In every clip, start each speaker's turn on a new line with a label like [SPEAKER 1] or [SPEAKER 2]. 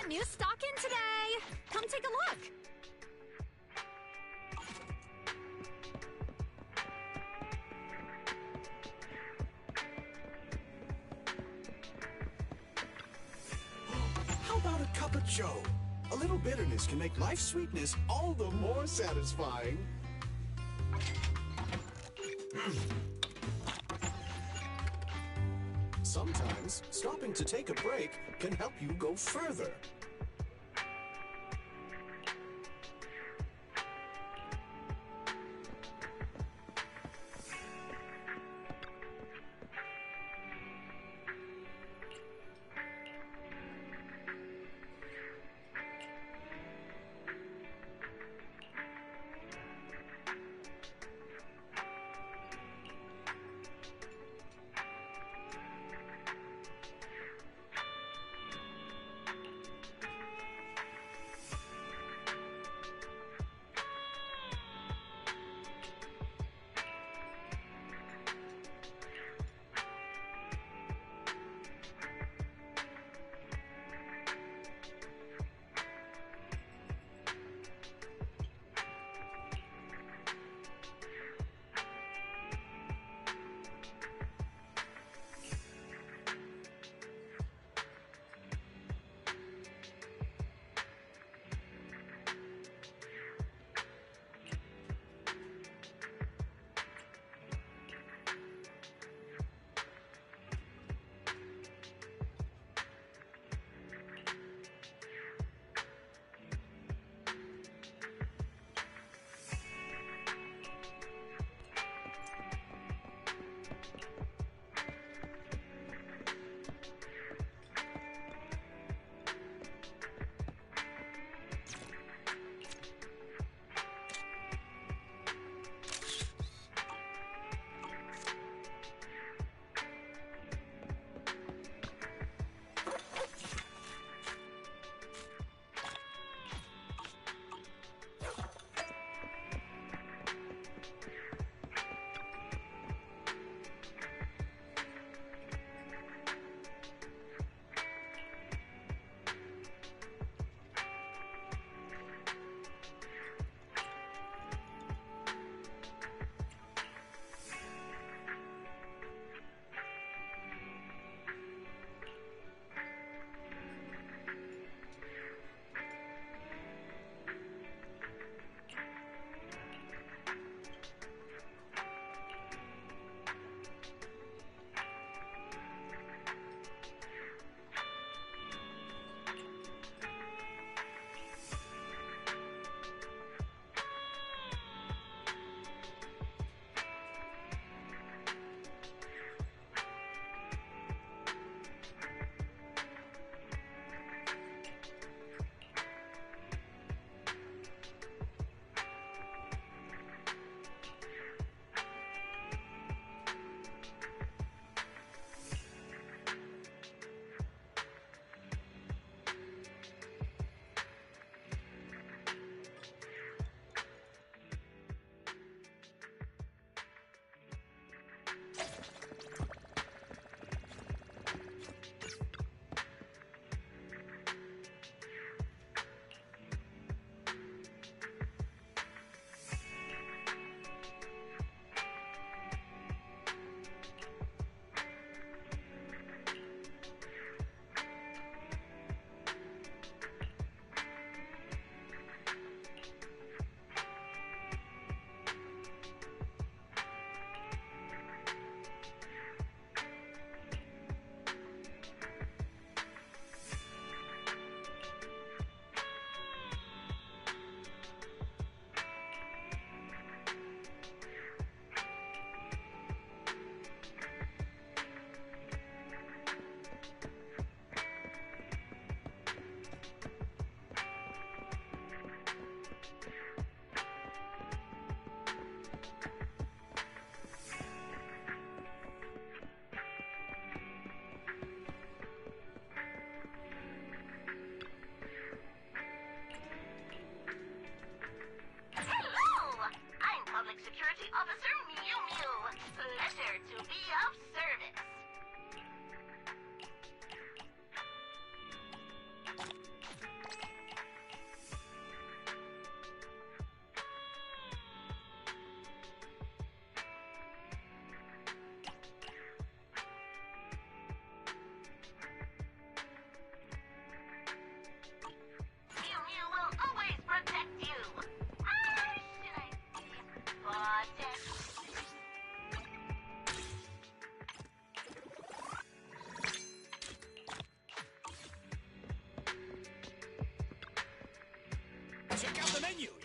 [SPEAKER 1] got new stock in today. Come take a look.
[SPEAKER 2] How about a cup of joe? A little bitterness can make life's sweetness all the more satisfying. Sometimes, stopping to take a break can help you go further.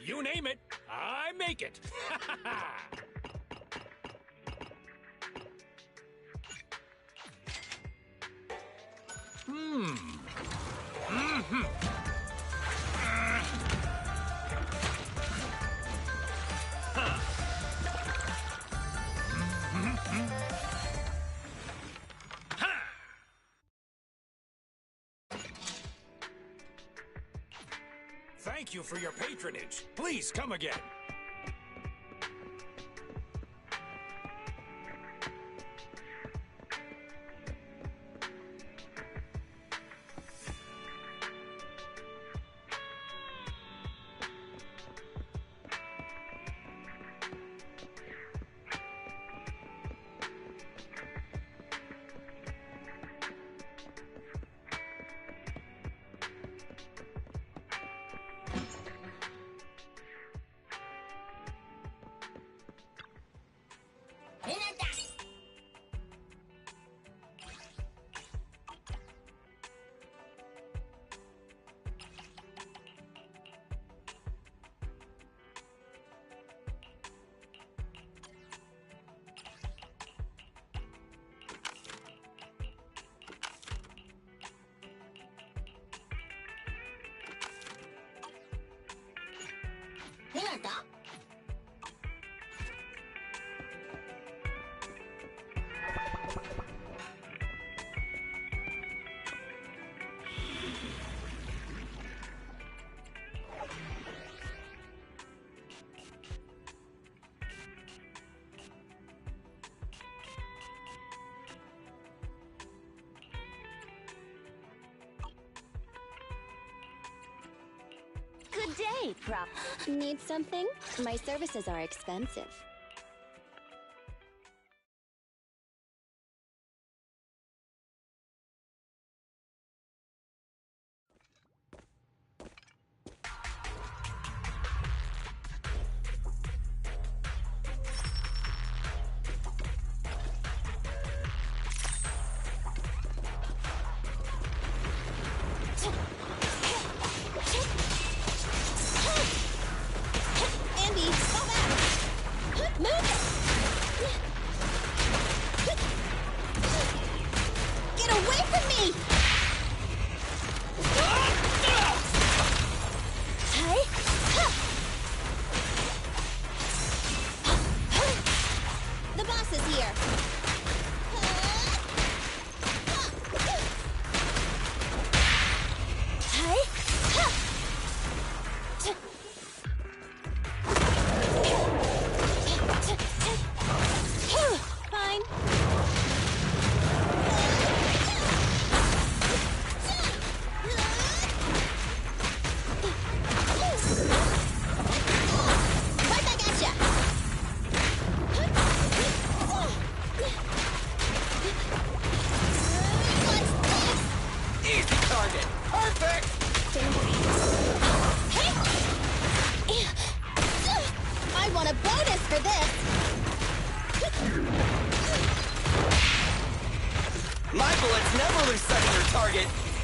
[SPEAKER 3] You name it, I make it. Thank you for your patronage. Please come again.
[SPEAKER 4] Good day, Prop. Need something? My services are expensive.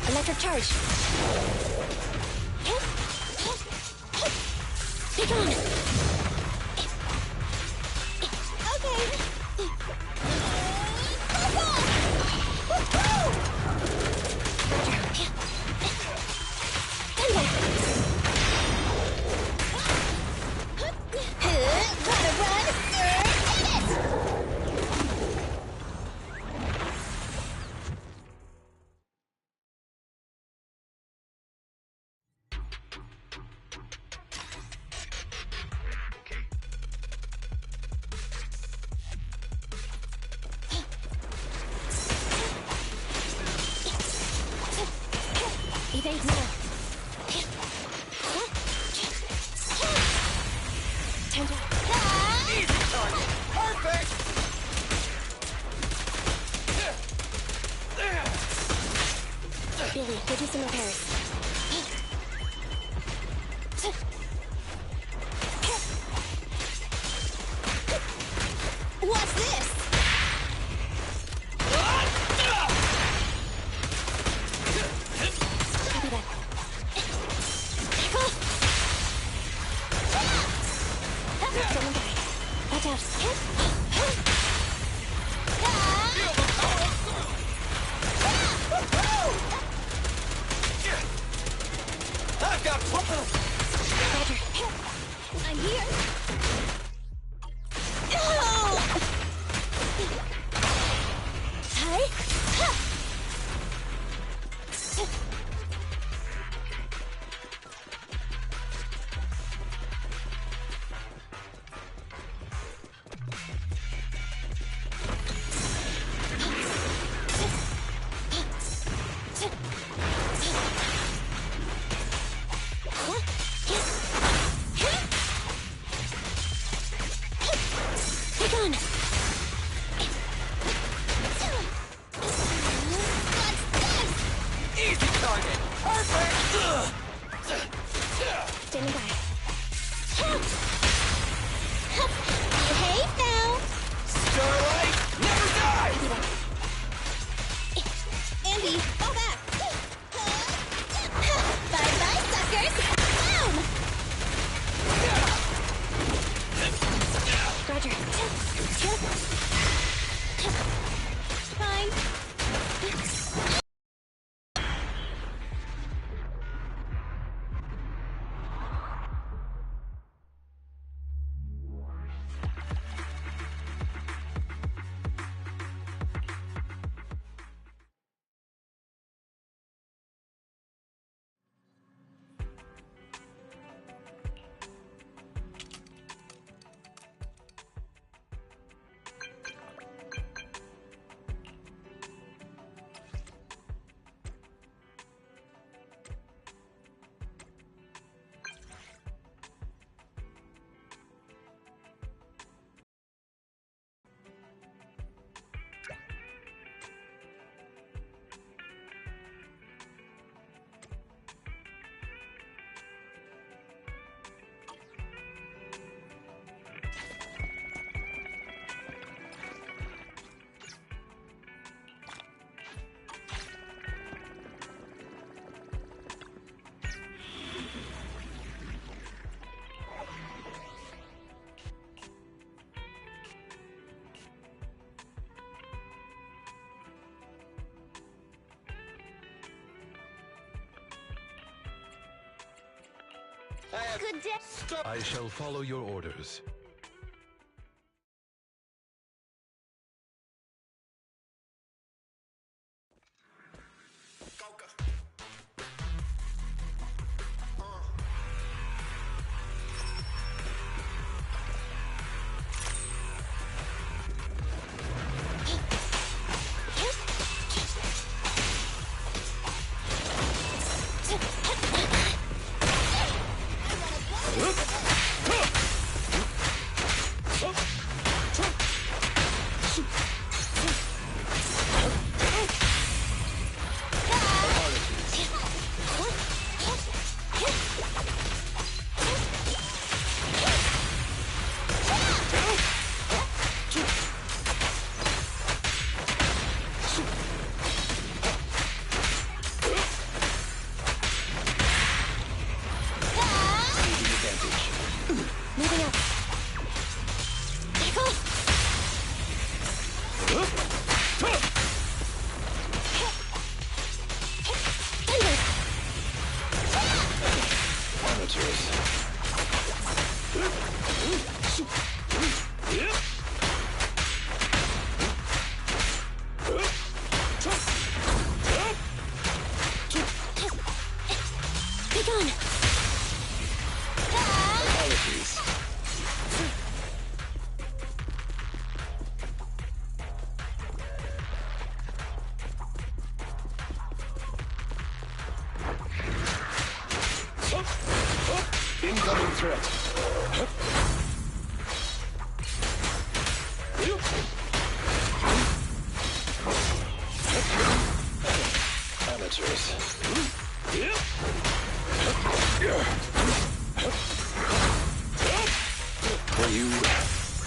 [SPEAKER 4] Electric charge. Pick on. Okay. Gotta run. Get it. Evade now. Time to...
[SPEAKER 3] Easy target. Perfect.
[SPEAKER 4] Billy, go do some repairs. What's this? Copy that. Standing by. Watch out.
[SPEAKER 3] I've got
[SPEAKER 4] Roger. I'm here. Hi.
[SPEAKER 3] easy target. Perfect.
[SPEAKER 4] Standing by. Behave now.
[SPEAKER 3] Starlight, never die.
[SPEAKER 4] Andy, fall back. Bye-bye, suckers. Boom! Roger. Fine. Good day.
[SPEAKER 5] I shall follow your orders.
[SPEAKER 2] Incoming threat. Amateurs. For you,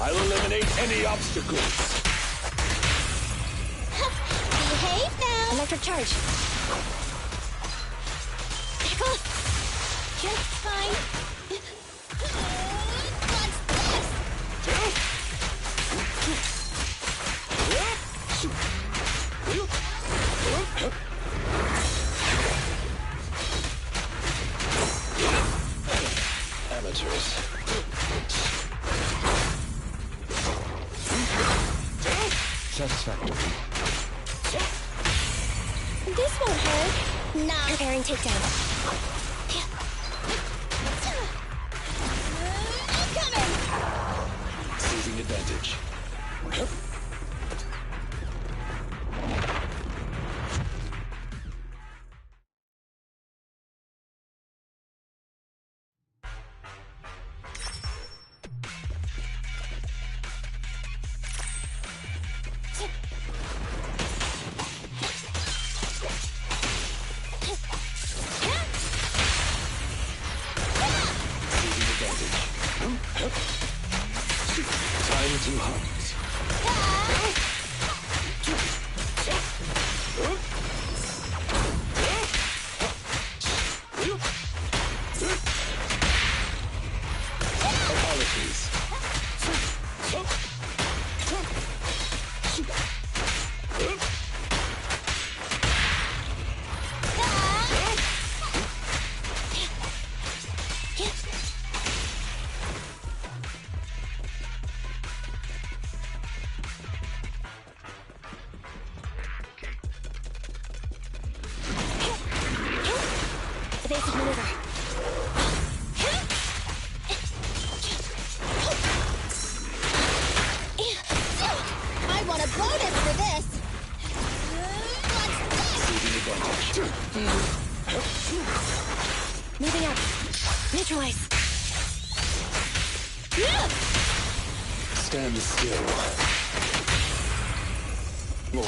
[SPEAKER 2] I'll eliminate any obstacles.
[SPEAKER 4] Behave now. Electric charge. Back off. Just fine. What's this?
[SPEAKER 6] Satisfactory.
[SPEAKER 4] This won't hurt. Nah. Preparing takedown. I'm coming!
[SPEAKER 6] Seizing advantage. Time to hunt. Apologies.
[SPEAKER 4] Evasive maneuver. I want a bonus for this! Moving up. Neutralize.
[SPEAKER 6] Stand still.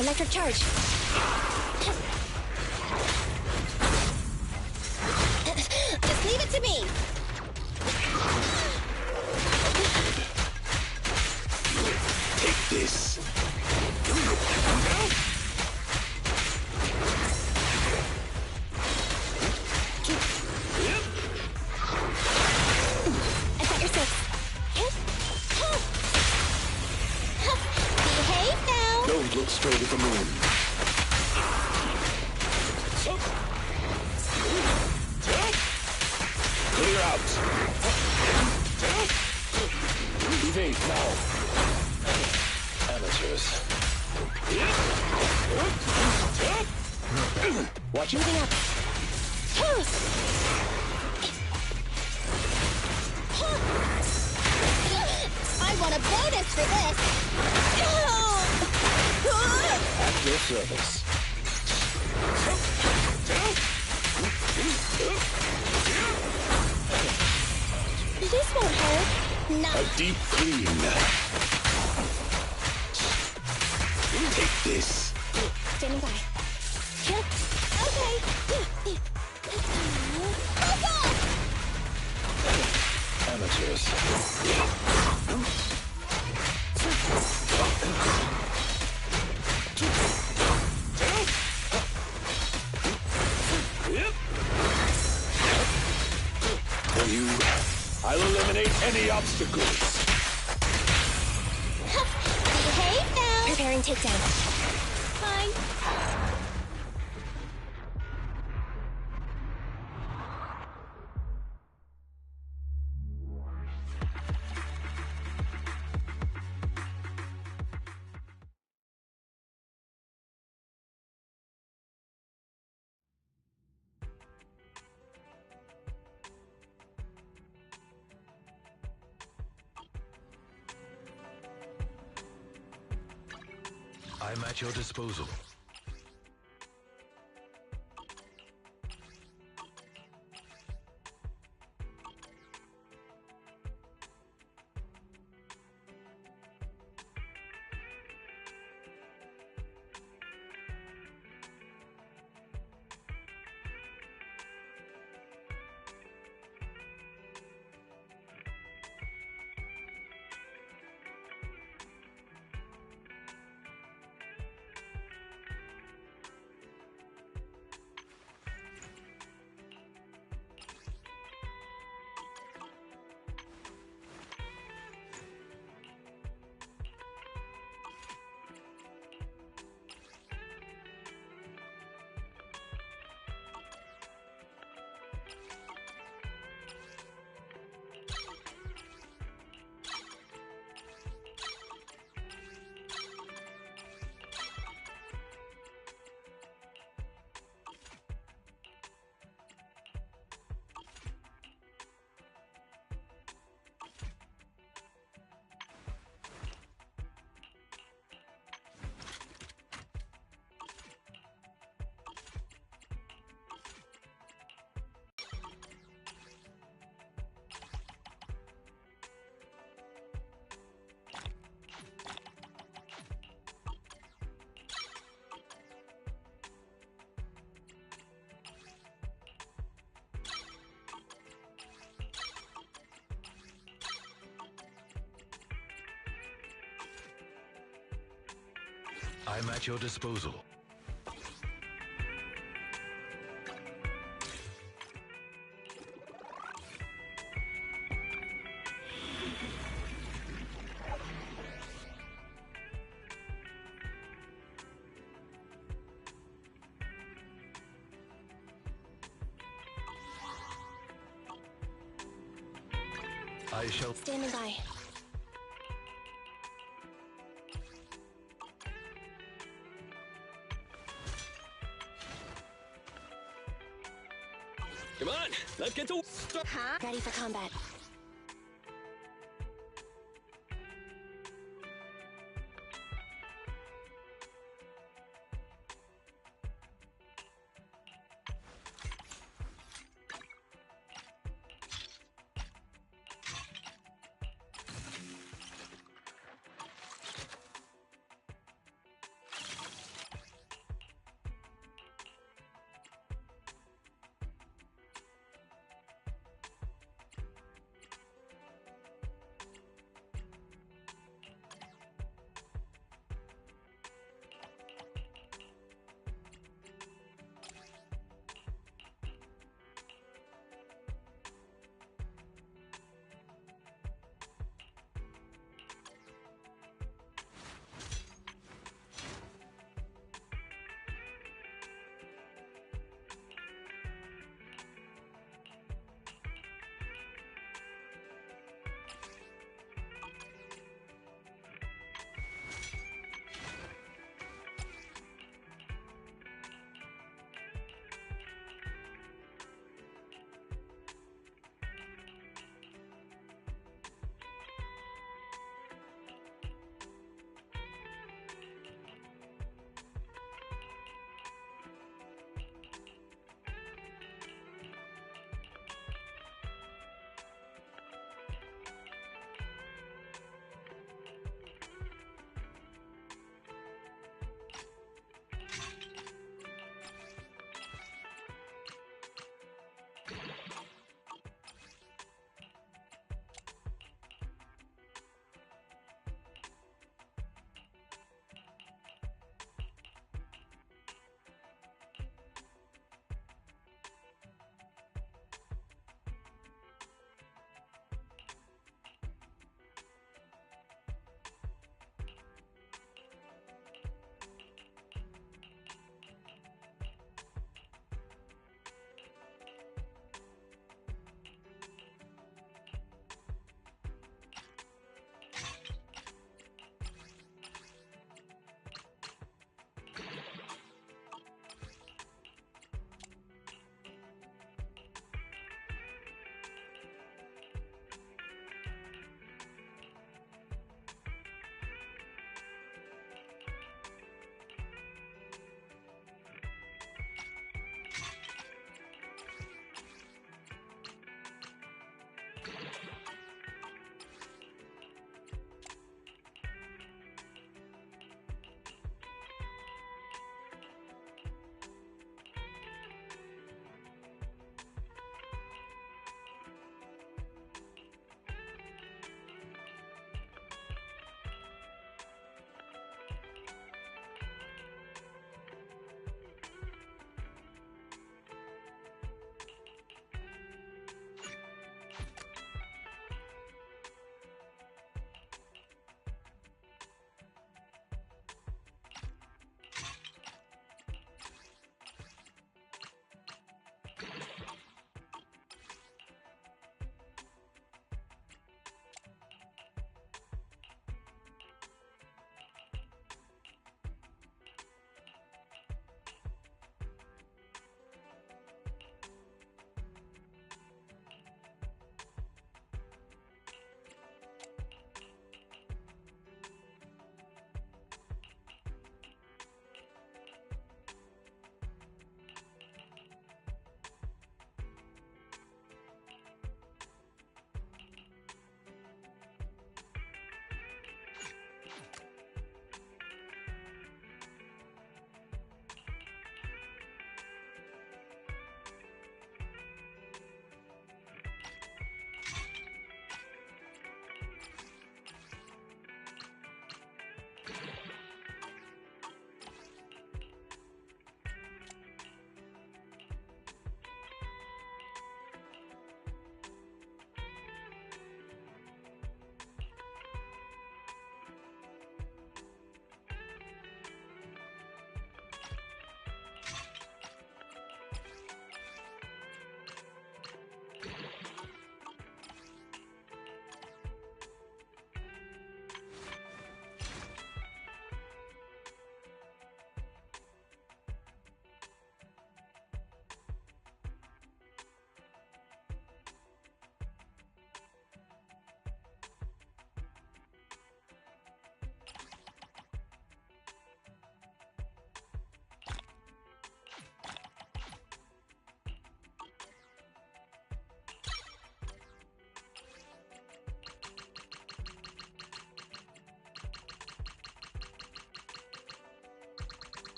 [SPEAKER 4] Electric charge. Just leave it to me.
[SPEAKER 6] Take this.
[SPEAKER 4] I got your six. Behave now.
[SPEAKER 6] Don't look straight at the moon. Clear out. Evade now. Amateurs. Watch
[SPEAKER 4] Moving
[SPEAKER 6] out.
[SPEAKER 4] up. I want a bonus for this.
[SPEAKER 6] At your service.
[SPEAKER 4] This won't hurt. Nah.
[SPEAKER 6] A deep clean. Take this.
[SPEAKER 4] Standing by. Okay. Oh God!
[SPEAKER 6] Amateurs. For you, I'll eliminate any obstacles.
[SPEAKER 4] Behave now. Preparing takedown. Fine.
[SPEAKER 5] I'm at your disposal. I'm at your disposal. I shall...
[SPEAKER 4] Standing by.
[SPEAKER 3] Come on, let's get to start.
[SPEAKER 4] Huh? Ready for combat.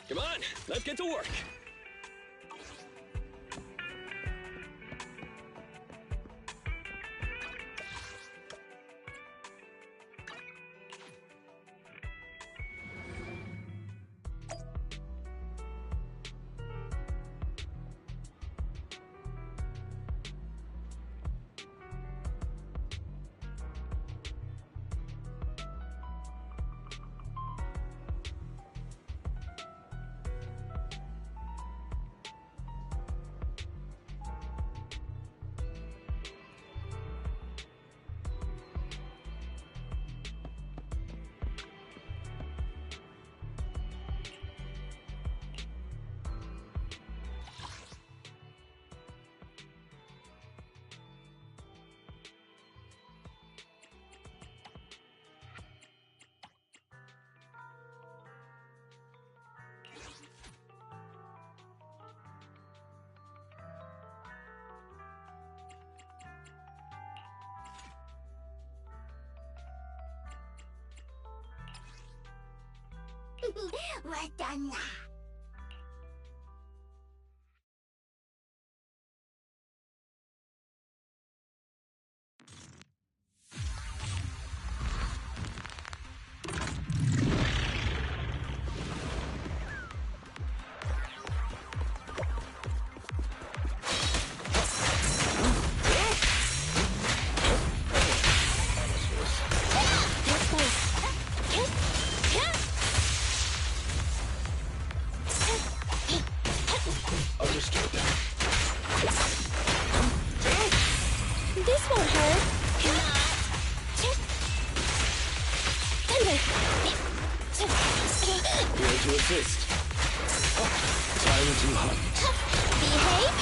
[SPEAKER 3] Come on, let's get to work.
[SPEAKER 4] We're done now.
[SPEAKER 6] Understood.
[SPEAKER 4] This won't hurt.
[SPEAKER 6] Here to assist. Time to hunt.
[SPEAKER 4] Behave,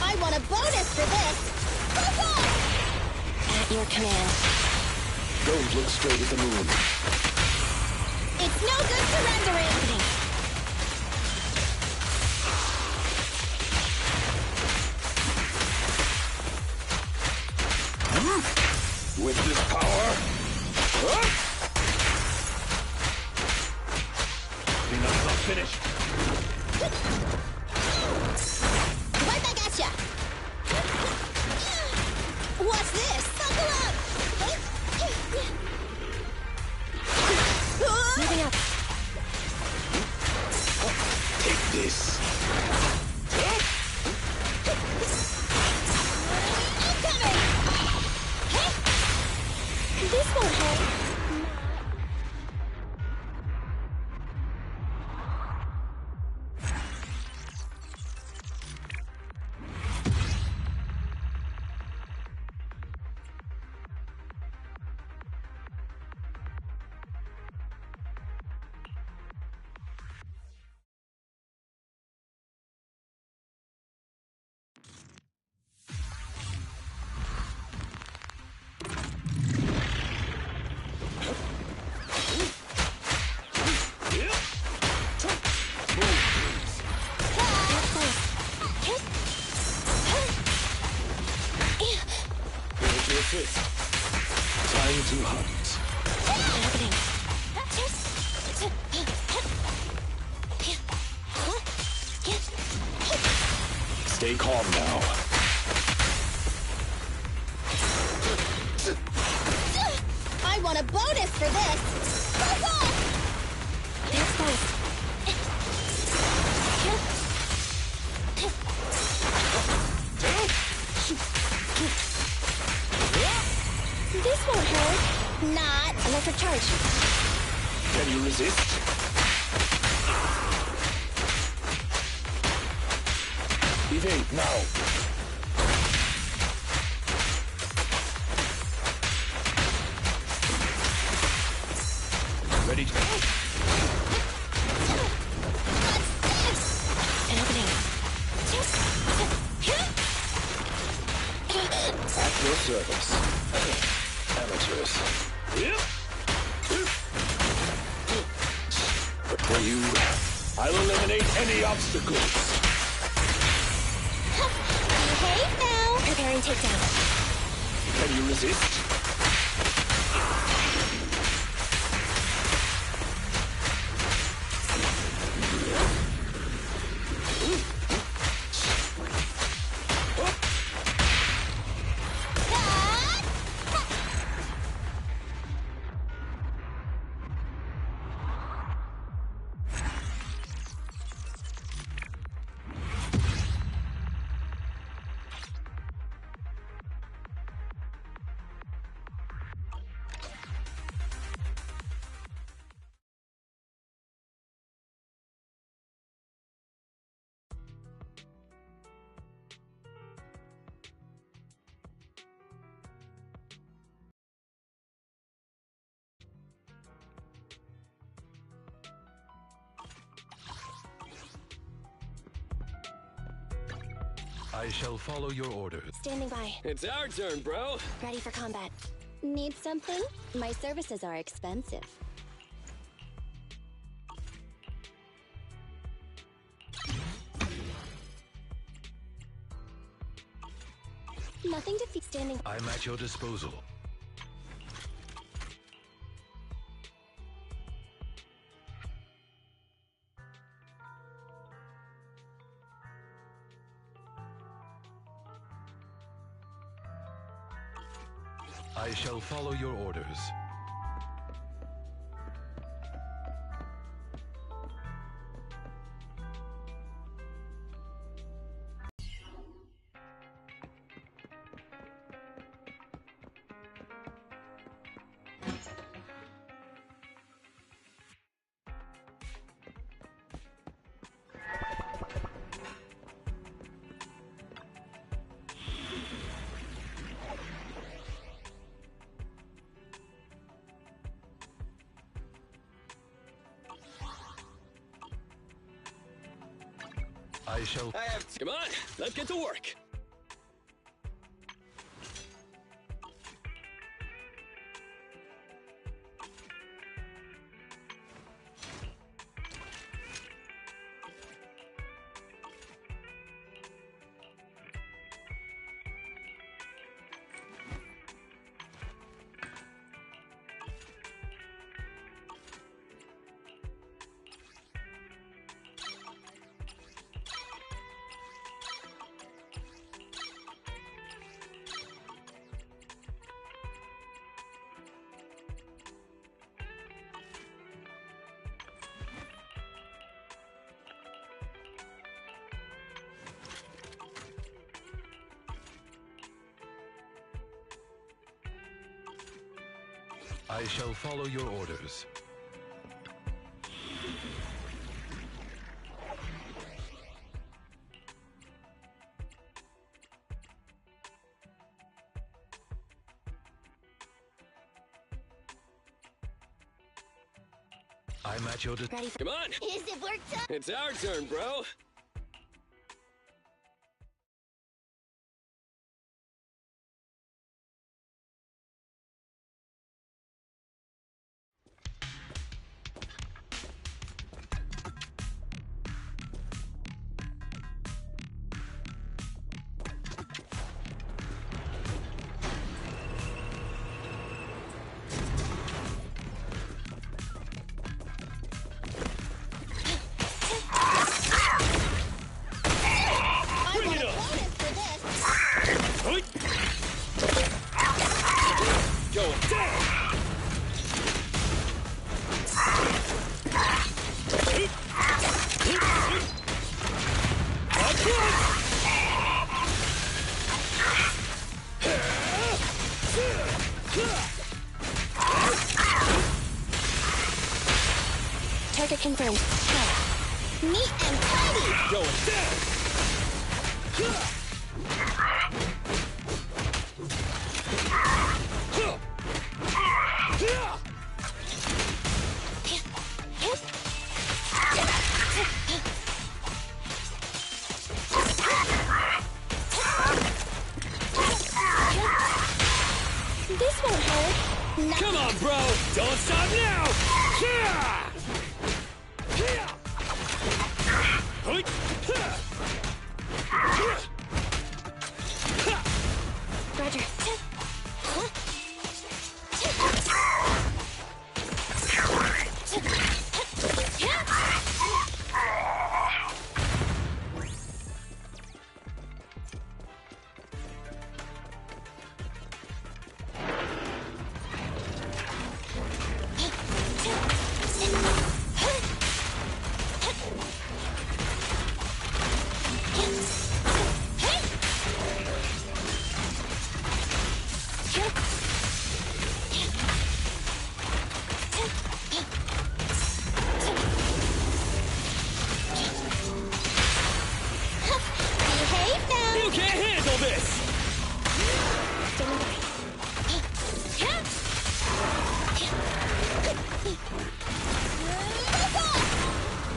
[SPEAKER 4] I want a bonus for this. At your command.
[SPEAKER 6] Don't look straight at the moon.
[SPEAKER 4] It's no good surrendering.
[SPEAKER 6] With this power... Enough, not finished.
[SPEAKER 4] Right back at ya. What's this? Buckle up. Moving up.
[SPEAKER 6] Take this.
[SPEAKER 4] Incoming. This won't hurt.
[SPEAKER 6] Assist. Time to hunt. Stay calm now.
[SPEAKER 4] I want a bonus for this. There's both. This won't hurt. Not electric charge.
[SPEAKER 6] Can you resist? Evade now. Ready to...
[SPEAKER 4] An opening.
[SPEAKER 6] At your service. Amateurs. For you, I'll eliminate any obstacles.
[SPEAKER 4] Clean takedown.
[SPEAKER 6] Can you resist?
[SPEAKER 5] I shall follow your orders.
[SPEAKER 4] Standing by.
[SPEAKER 3] It's our turn, bro.
[SPEAKER 4] Ready for combat. Need something? My services are expensive. Nothing to feed. Standing.
[SPEAKER 5] I'm at your disposal. I shall follow your orders. I shall...
[SPEAKER 3] Come on, let's get to work.
[SPEAKER 5] I shall follow your orders. I'm at your
[SPEAKER 4] Ready for.
[SPEAKER 3] Come on,
[SPEAKER 4] Is it work time?
[SPEAKER 3] it's our turn, bro.
[SPEAKER 4] Bring it up. For this.
[SPEAKER 3] Going down.
[SPEAKER 4] Target confirmed. Neat and tidy.
[SPEAKER 3] Going down.
[SPEAKER 4] This won't hurt.
[SPEAKER 3] Come on, bro. Don't stop now.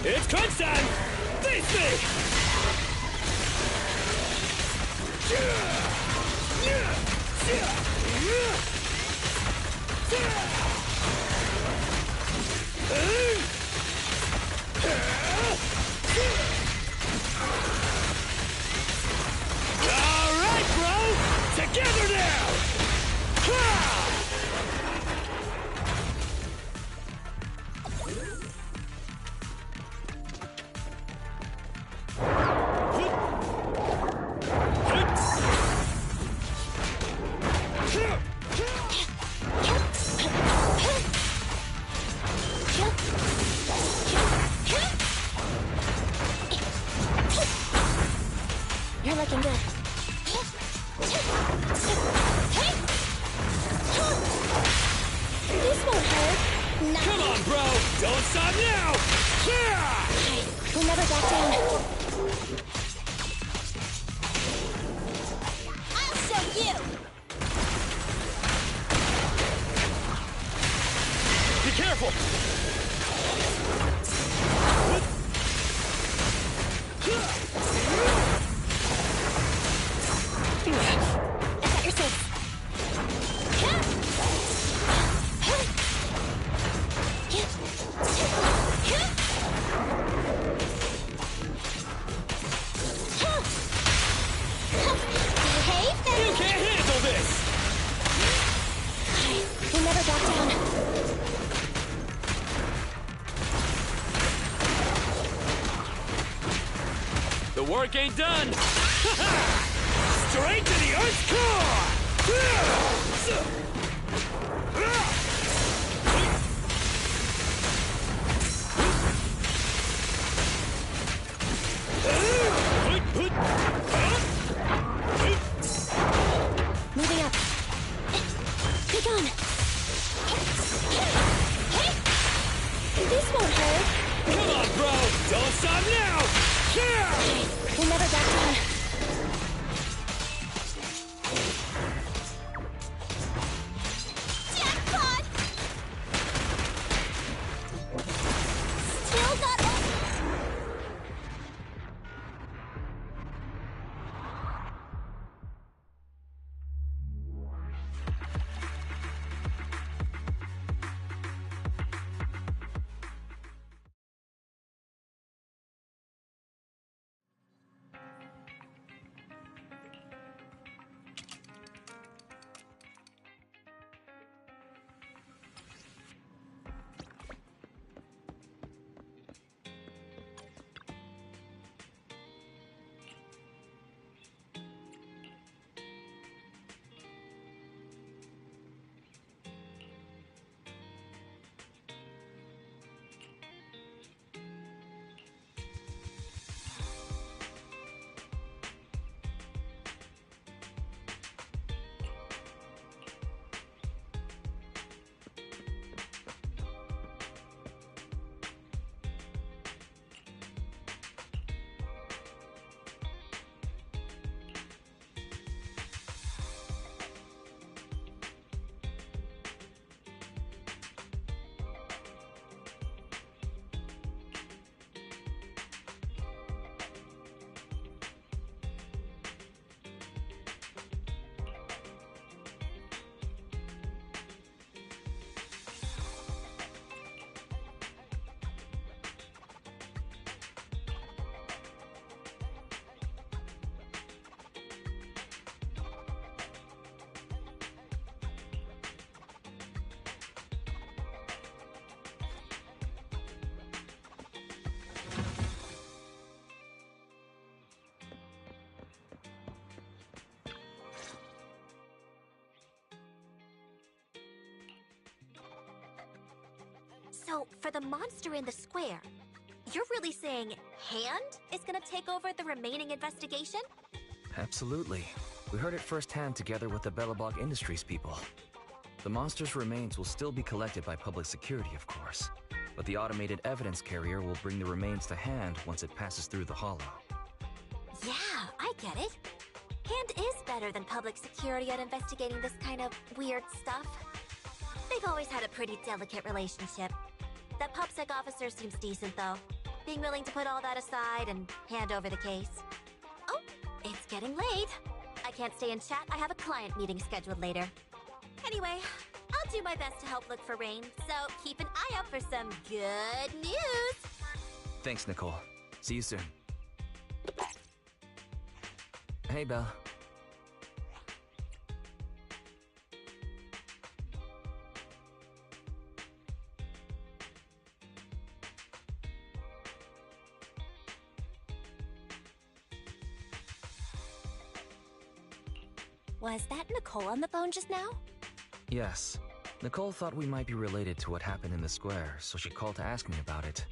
[SPEAKER 3] It's crunch time! Face me! All right, bro! Together now! Ha!
[SPEAKER 4] You're looking good. This won't hurt.
[SPEAKER 3] Come on, bro! Don't stop now! Yeah!
[SPEAKER 4] We'll never back down. I'll show you!
[SPEAKER 3] Be careful!
[SPEAKER 4] I got your six. Behave then!
[SPEAKER 3] You can't handle this!
[SPEAKER 4] We'll never back down.
[SPEAKER 3] The work ain't done! Straight to the Earth's core!
[SPEAKER 4] Moving up. Pick on. This won't hurt.
[SPEAKER 3] Come on, bro! Don't stop now! Yeah!
[SPEAKER 4] We'll never back down. Jackpot! Still got
[SPEAKER 1] So, for the monster in the square, you're really saying Hand is gonna take over the remaining investigation?
[SPEAKER 7] Absolutely. We heard it firsthand together with the Belobog Industries people. The monster's remains will still be collected by public security, of course. But the automated evidence carrier will bring the remains to Hand once it passes through the hollow.
[SPEAKER 1] Yeah, I get it. Hand is better than public security at investigating this kind of weird stuff. They've always had a pretty delicate relationship. That PubSec officer seems decent, though. being willing to put all that aside and hand over the case. Oh, it's getting late. I can't stay and chat. I have a client meeting scheduled later. Anyway, I'll do my best to help look for Rain, so keep an eye out for some good news.
[SPEAKER 7] Thanks, Nicole. See you soon. Hey, Belle.
[SPEAKER 1] Was that Nicole on the phone just now?
[SPEAKER 7] Yes. Nicole thought we might be related to what happened in the square, so she called to ask me about it.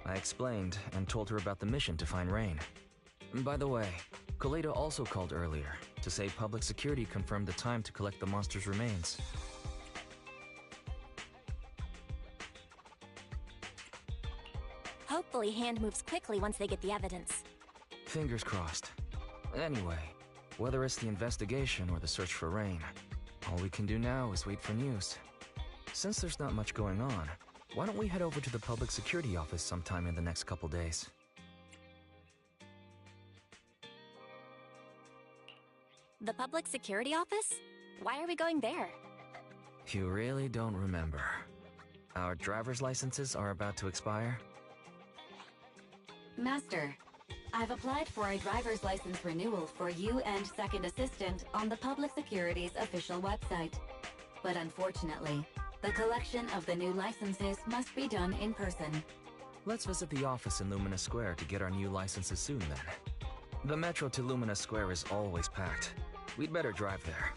[SPEAKER 7] I explained and told her about the mission to find Rain. By the way, Koledo also called earlier to say public security confirmed the time to collect the monster's remains.
[SPEAKER 1] Hopefully Hand moves quickly once they get the evidence.
[SPEAKER 7] Fingers crossed. Anyway, whether it's the investigation or the search for Rain, all we can do now is wait for news. Since there's not much going on, why don't we head over to the public security office sometime in the next couple days?
[SPEAKER 1] The public security office? Why are we going there?
[SPEAKER 7] You really don't remember. Our driver's licenses are about to expire.
[SPEAKER 8] Master, I've applied for a driver's license renewal for you and Second Assistant on the Public Security's official website. But unfortunately, the collection of the new licenses must be done in person.
[SPEAKER 7] Let's visit the office in Lumina Square to get our new licenses soon then. The metro to Lumina Square is always packed. We'd better drive there.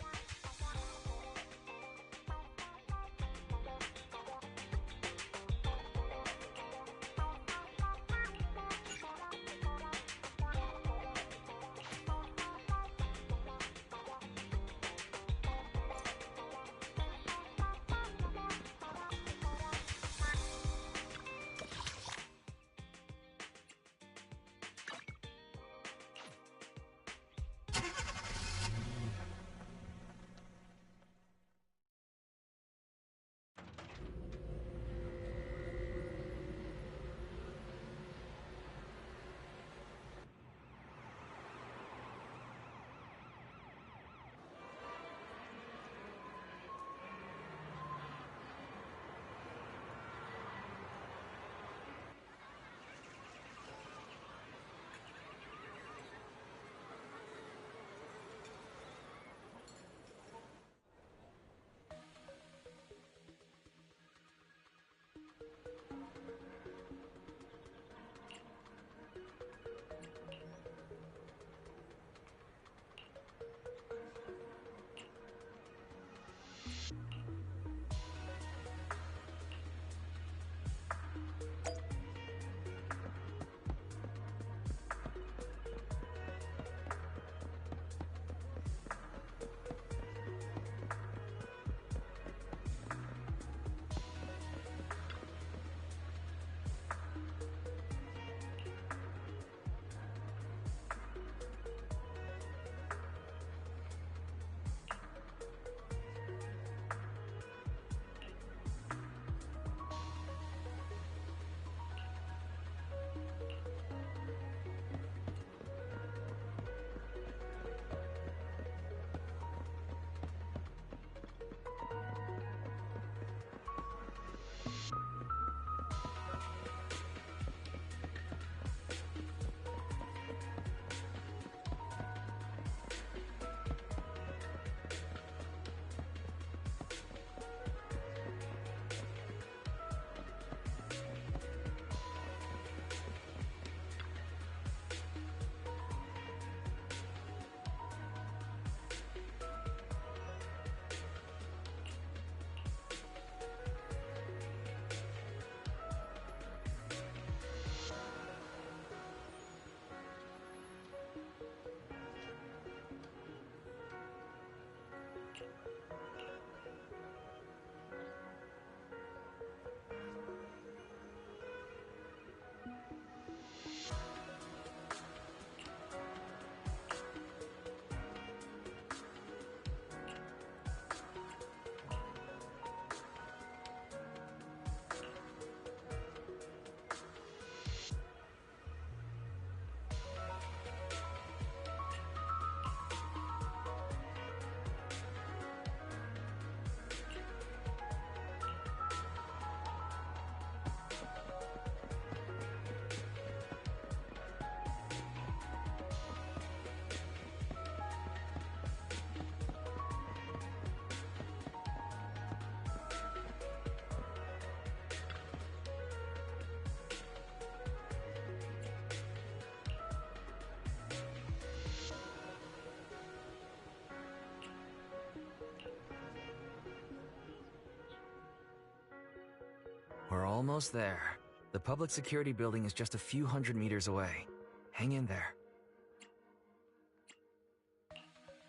[SPEAKER 7] Almost there. The public security building is just a few hundred meters away. Hang in there.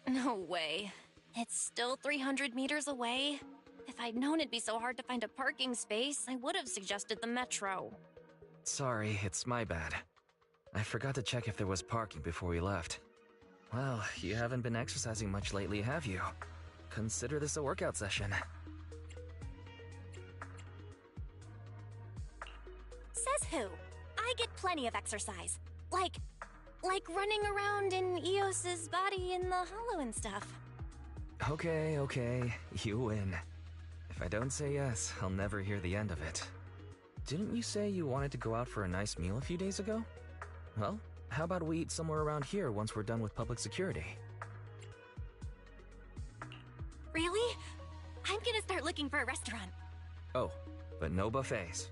[SPEAKER 1] No way. It's still 300 meters away? If I'd known it'd be so hard to find a parking space, I would have suggested the metro.
[SPEAKER 7] Sorry, it's my bad. I forgot to check if there was parking before we left. Well, you haven't been exercising much lately, have you? Consider this a workout session.
[SPEAKER 1] Says who? I get plenty of exercise. Like running around in Eos's body in the hollow and stuff.
[SPEAKER 7] Okay, you win. If I don't say yes, I'll never hear the end of it. Didn't you say you wanted to go out for a nice meal a few days ago? Well, how about we eat somewhere around here once we're done with public security?
[SPEAKER 1] Really? I'm gonna start looking for a restaurant.
[SPEAKER 7] Oh, but no buffets.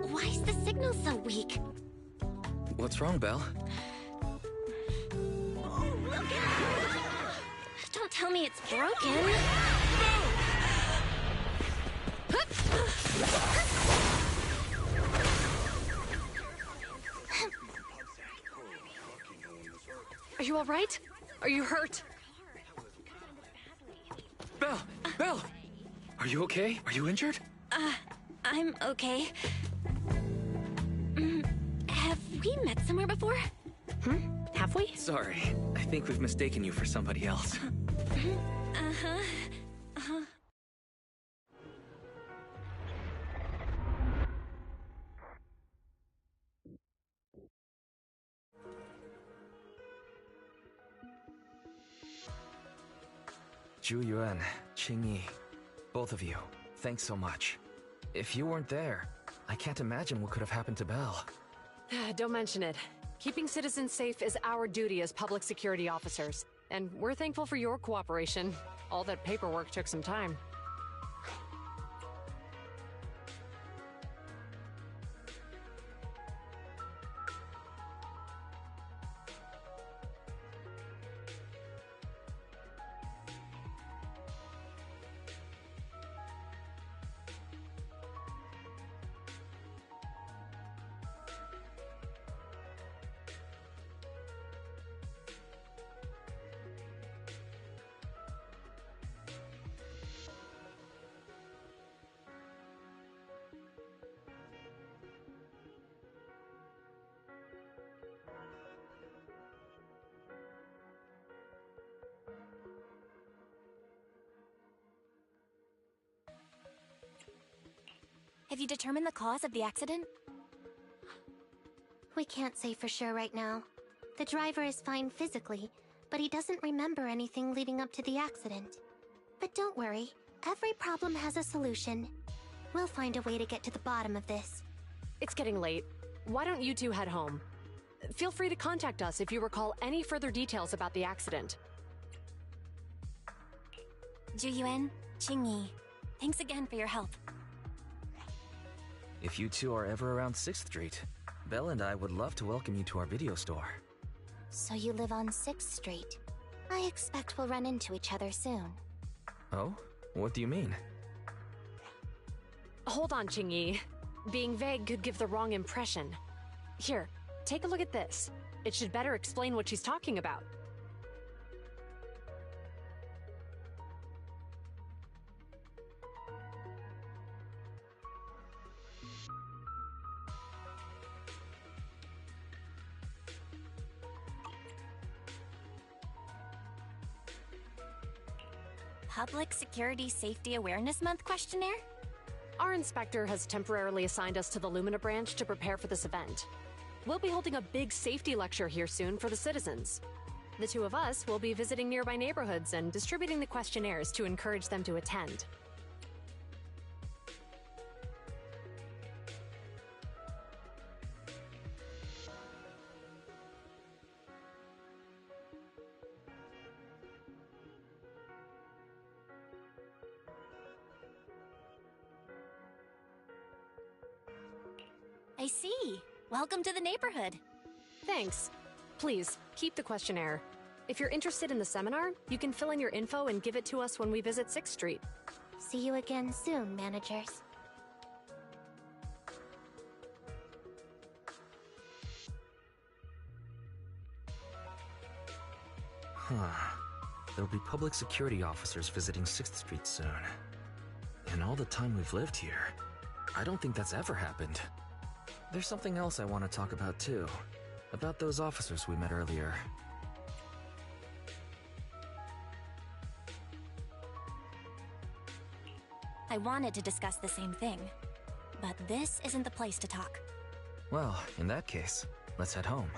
[SPEAKER 1] Why is the signal so weak?
[SPEAKER 7] What's wrong, Belle?
[SPEAKER 1] Don't tell me it's broken.
[SPEAKER 9] Are you all right? Are you hurt?
[SPEAKER 7] Belle! Are you okay? Are you injured?
[SPEAKER 1] I'm okay. Have we met somewhere before?
[SPEAKER 9] Have we?
[SPEAKER 7] Sorry, I think we've mistaken you for somebody else. Zhu Yuan, Qing Yi, both of you, thanks so much. If you weren't there, I can't imagine what could have happened to Belle.
[SPEAKER 9] Don't mention it. Keeping citizens safe is our duty as public security officers, and we're thankful for your cooperation. All that paperwork took some time.
[SPEAKER 1] Have you determined the cause of the accident?
[SPEAKER 10] We can't say for sure right now. The driver is fine physically, but he doesn't remember anything leading up to the accident. But don't worry, every problem has a solution. We'll find a way to get to the bottom of this.
[SPEAKER 9] It's getting late. Why don't you two head home? Feel free to contact us if you recall any further details about the accident.
[SPEAKER 1] Zhu Yuan, Qing Yi, thanks again for your help.
[SPEAKER 7] If you two are ever around 6th Street, Belle and I would love to welcome you to our video store.
[SPEAKER 10] So you live on 6th Street. I expect we'll run into each other soon.
[SPEAKER 7] Oh? What do you mean?
[SPEAKER 9] Hold on, Qing Yi. Being vague could give the wrong impression. Here, take a look at this. It should better explain what she's talking about.
[SPEAKER 1] Public Security Safety Awareness Month questionnaire?
[SPEAKER 9] Our inspector has temporarily assigned us to the Lumina branch to prepare for this event. We'll be holding a big safety lecture here soon for the citizens. The two of us will be visiting nearby neighborhoods and distributing the questionnaires to encourage them to attend.
[SPEAKER 1] I see. Welcome to the neighborhood.
[SPEAKER 9] Thanks. Please, keep the questionnaire. If you're interested in the seminar, you can fill in your info and give it to us when we visit 6th Street.
[SPEAKER 10] See you again soon, managers.
[SPEAKER 7] There'll be public security officers visiting 6th Street soon. In all the time we've lived here, I don't think that's ever happened. There's something else I want to talk about too. About those officers we met earlier.
[SPEAKER 1] I wanted to discuss the same thing, but this isn't the place to talk.
[SPEAKER 7] Well, in that case, let's head home.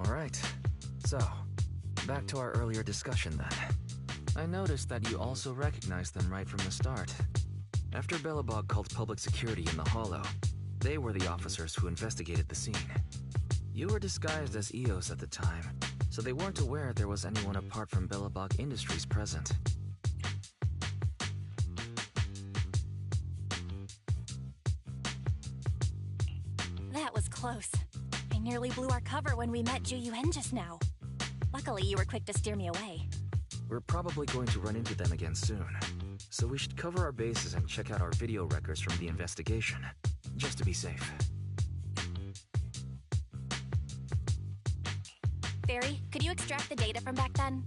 [SPEAKER 7] Alright, so, back to our earlier discussion then. I noticed that you also recognized them right from the start. After Belobog called public security in the Hollow, they were the officers who investigated the scene. You were disguised as EOS at the time, so they weren't aware there was anyone apart from Belobog Industries present.
[SPEAKER 1] That was close. I nearly blew our cover when we met Ju Yuen just now. Luckily, you were quick to steer me away.
[SPEAKER 7] We're probably going to run into them again soon, so we should cover our bases and check out our video records from the investigation, just to be safe.
[SPEAKER 1] Barry, could you extract the data from back then?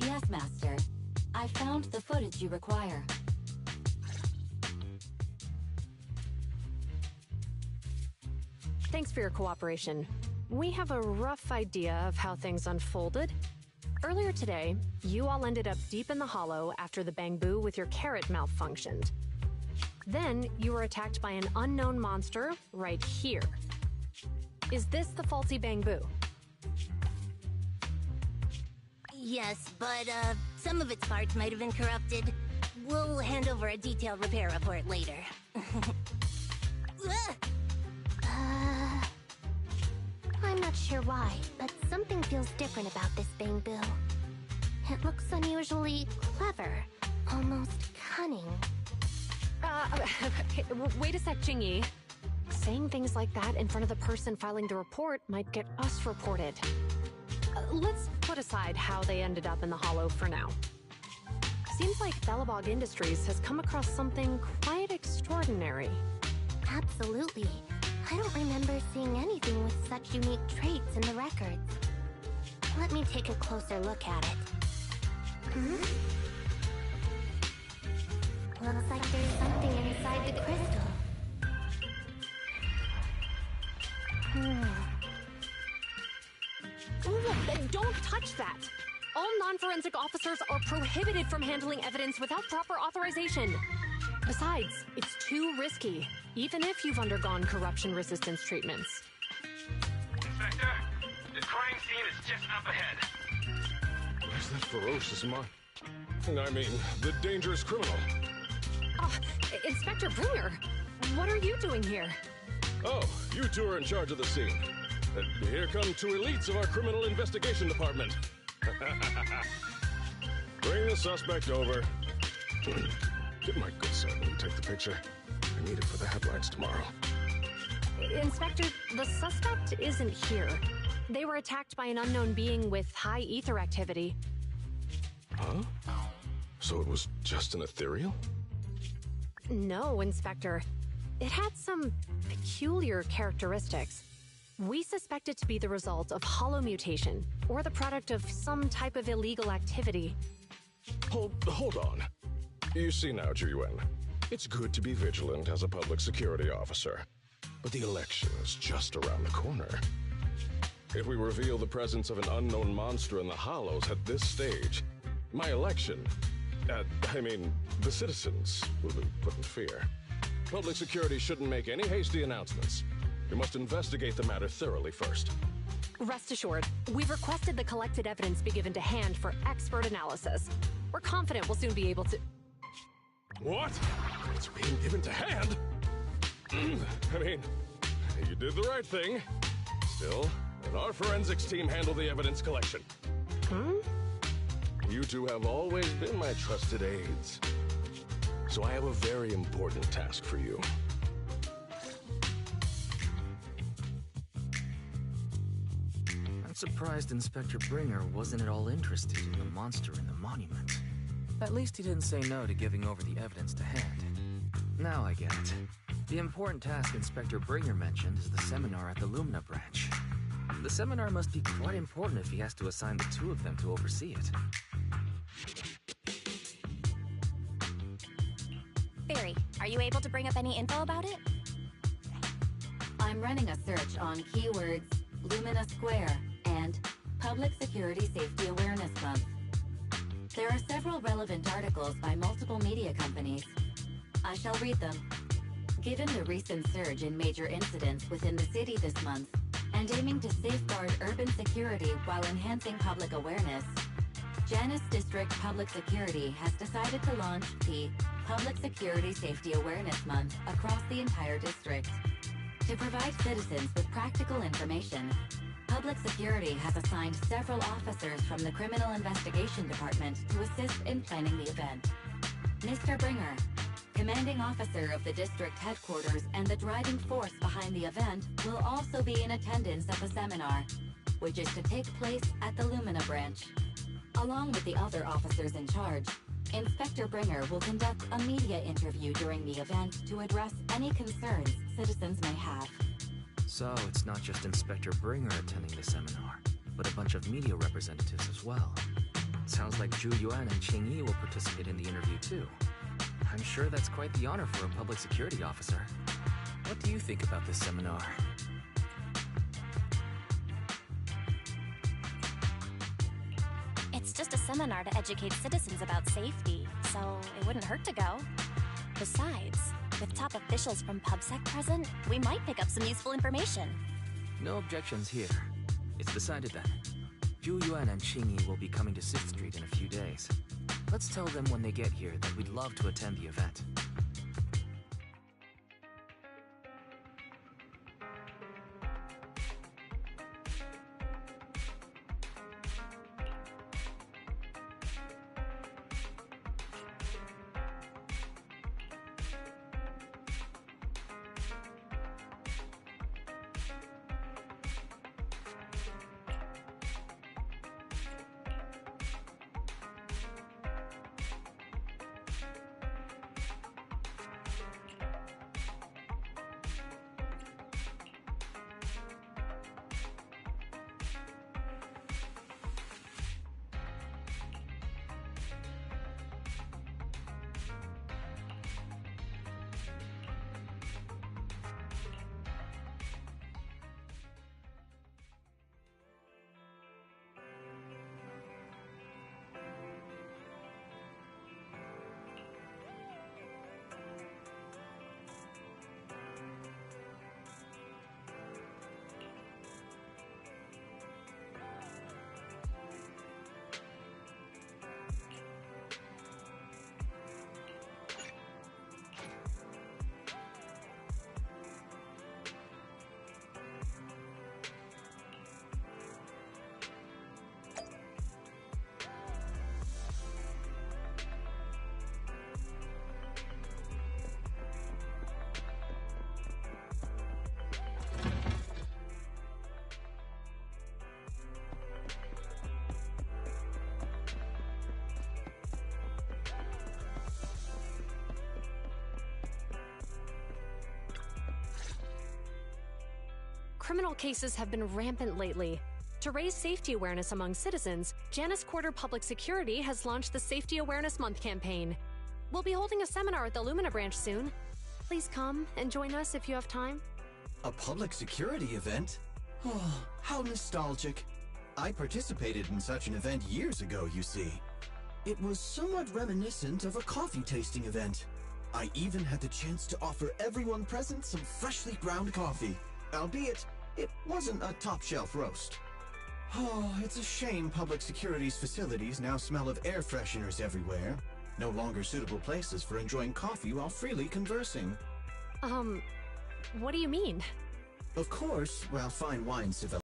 [SPEAKER 8] Yes, Master. I found the footage you require.
[SPEAKER 9] Thanks for your cooperation. We have a rough idea of how things unfolded. Earlier today, you all ended up deep in the Hollow after the bamboo with your carrot malfunctioned. Then, you were attacked by an unknown monster right here. Is this the faulty bamboo?
[SPEAKER 11] Yes, but some of its parts might have been corrupted. We'll hand over a detailed repair report later.
[SPEAKER 10] I'm not sure why, but something feels different about this bamboo. It looks unusually clever, almost cunning.
[SPEAKER 9] Wait a sec, Jingyi. Saying things like that in front of the person filing the report might get us reported. Let's put aside how they ended up in the Hollow for now. Seems like Belobog Industries has come across something quite extraordinary.
[SPEAKER 10] Absolutely. I don't remember seeing anything with such unique traits in the records. Let me take a closer look at it. Looks like there's something inside the crystal.
[SPEAKER 9] Don't touch that! All non-forensic officers are prohibited from handling evidence without proper authorization. Besides, it's too risky, even if you've undergone corruption resistance treatments.
[SPEAKER 3] Inspector, the crime scene is just up ahead.
[SPEAKER 6] Where's that ferocious I mean, the dangerous criminal.
[SPEAKER 9] Inspector Bringer, what are you doing here?
[SPEAKER 6] Oh, you two are in charge of the scene. Here come two elites of our criminal investigation department. Bring the suspect over. Get my good side when you take the picture. I need it for the headlines tomorrow.
[SPEAKER 9] Inspector, the suspect isn't here. They were attacked by an unknown being with high ether activity.
[SPEAKER 6] Huh? So it was just an ethereal?
[SPEAKER 9] No, Inspector. It had some peculiar characteristics. We suspect it to be the result of hollow mutation, or the product of some type of illegal activity.
[SPEAKER 6] Hold on. You see now, Juyuan, it's good to be vigilant as a public security officer, but the election is just around the corner. If we reveal the presence of an unknown monster in the Hollows at this stage, my election, the citizens will be put in fear. Public security shouldn't make any hasty announcements. We must investigate the matter thoroughly first.
[SPEAKER 9] Rest assured, we've requested the collected evidence be given to hand for expert analysis. We're confident we'll soon be able to...
[SPEAKER 6] What? It's being given to hand? You did the right thing. Still, let our forensics team handle the evidence collection. You two have always been my trusted aides. So I have a very important task for you.
[SPEAKER 7] I'm surprised Inspector Bringer wasn't at all interested in the monster in the monument. At least he didn't say no to giving over the evidence to hand. Now I get it. The important task Inspector Bringer mentioned is the seminar at the Lumina branch. The seminar must be quite important if he has to assign the two of them to oversee it.
[SPEAKER 1] Barry, are you able to bring up any info about it?
[SPEAKER 8] I'm running a search on keywords Lumina Square and Public Security Safety Awareness Month. There are several relevant articles by multiple media companies. I shall read them. Given the recent surge in major incidents within the city this month, and aiming to safeguard urban security while enhancing public awareness, Janus District Public Security has decided to launch the Public Security Safety Awareness Month across the entire district. To provide citizens with practical information, Public Security has assigned several officers from the Criminal Investigation Department to assist in planning the event. Mr. Bringer, commanding officer of the district headquarters and the driving force behind the event, will also be in attendance at the seminar, which is to take place at the Lumina branch. Along with the other officers in charge, Inspector Bringer will conduct a media interview during the event to address any concerns citizens may have.
[SPEAKER 7] So it's not just Inspector Bringer attending the seminar, but a bunch of media representatives as well. Sounds like Zhu Yuan and Qing Yi will participate in the interview too. I'm sure that's quite the honor for a public security officer. What do you think about this seminar?
[SPEAKER 1] It's just a seminar to educate citizens about safety, so it wouldn't hurt to go. Besides, with top officials from PubSec present, we might pick up some useful information.
[SPEAKER 7] No objections here. It's decided then. Zhu Yuan and Qing Yi will be coming to 6th Street in a few days. Let's tell them when they get here that we'd love to attend the event.
[SPEAKER 9] criminal cases have been rampant lately. To raise safety awareness among citizens, Janus Quarter Public Security has launched the Safety Awareness Month campaign. We'll be holding a seminar at the Lumina branch soon. Please come and join us if you have time.
[SPEAKER 2] A public security event? Oh, how nostalgic. I participated in such an event years ago, you see. It was somewhat reminiscent of a coffee tasting event. I even had the chance to offer everyone present some freshly ground coffee, albeit it wasn't a top-shelf roast. Oh, it's a shame public security's facilities now smell of air fresheners everywhere. No longer suitable places for enjoying coffee while freely conversing.
[SPEAKER 9] What do you mean?
[SPEAKER 2] Of course, while fine wines develop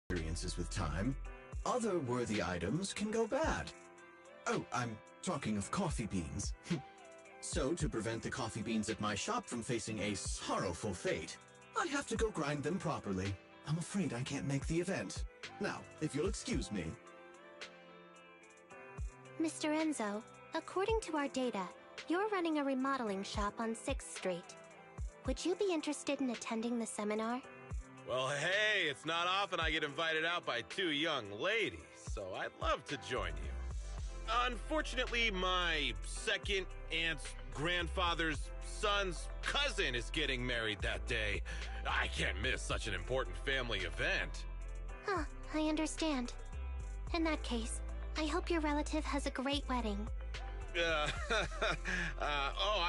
[SPEAKER 2] experiences with time, other worthy items can go bad. Oh, I'm talking of coffee beans. So, to prevent the coffee beans at my shop from facing a sorrowful fate, I have to go grind them properly. I'm afraid I can't make the event. Now, if you'll excuse me.
[SPEAKER 10] Mr. Enzo, according to our data, you're running a remodeling shop on 6th Street. Would you be interested in attending the seminar?
[SPEAKER 12] Well, hey, it's not often I get invited out by two young ladies, so I'd love to join you. Unfortunately, my second aunt's grandfather's son's cousin is getting married that day. I can't miss such an important family event.
[SPEAKER 10] Huh, I understand. In that case, I hope your relative has a great wedding.
[SPEAKER 12] I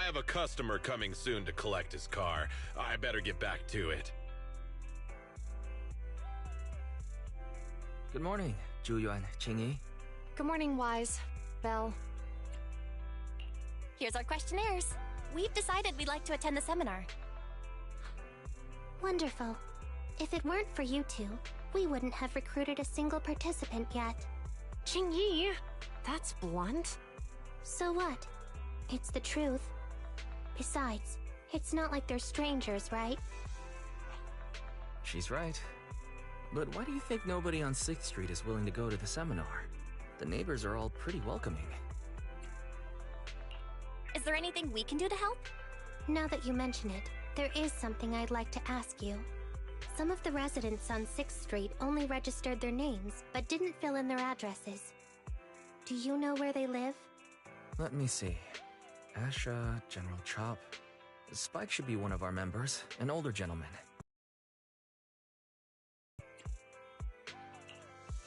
[SPEAKER 12] have a customer coming soon to collect his car. I better get back to it.
[SPEAKER 7] Good morning, Zhuyuan, Qingyi.
[SPEAKER 9] Good morning, Wise. Belle.
[SPEAKER 1] Here's our questionnaires. We've decided we'd like to attend the seminar.
[SPEAKER 10] Wonderful. If it weren't for you two, we wouldn't have recruited a single participant yet.
[SPEAKER 9] Qingyi! That's blunt.
[SPEAKER 10] So what? It's the truth. Besides, it's not like they're strangers, right?
[SPEAKER 7] She's right. But why do you think nobody on 6th Street is willing to go to the seminar? The neighbors are all pretty welcoming.
[SPEAKER 1] Is there anything we can do to help?
[SPEAKER 10] Now that you mention it, there is something I'd like to ask you. Some of the residents on 6th Street only registered their names, but didn't fill in their addresses. Do you know where they live?
[SPEAKER 7] Let me see. Asha, General Chop. Spike should be one of our members, an older gentleman.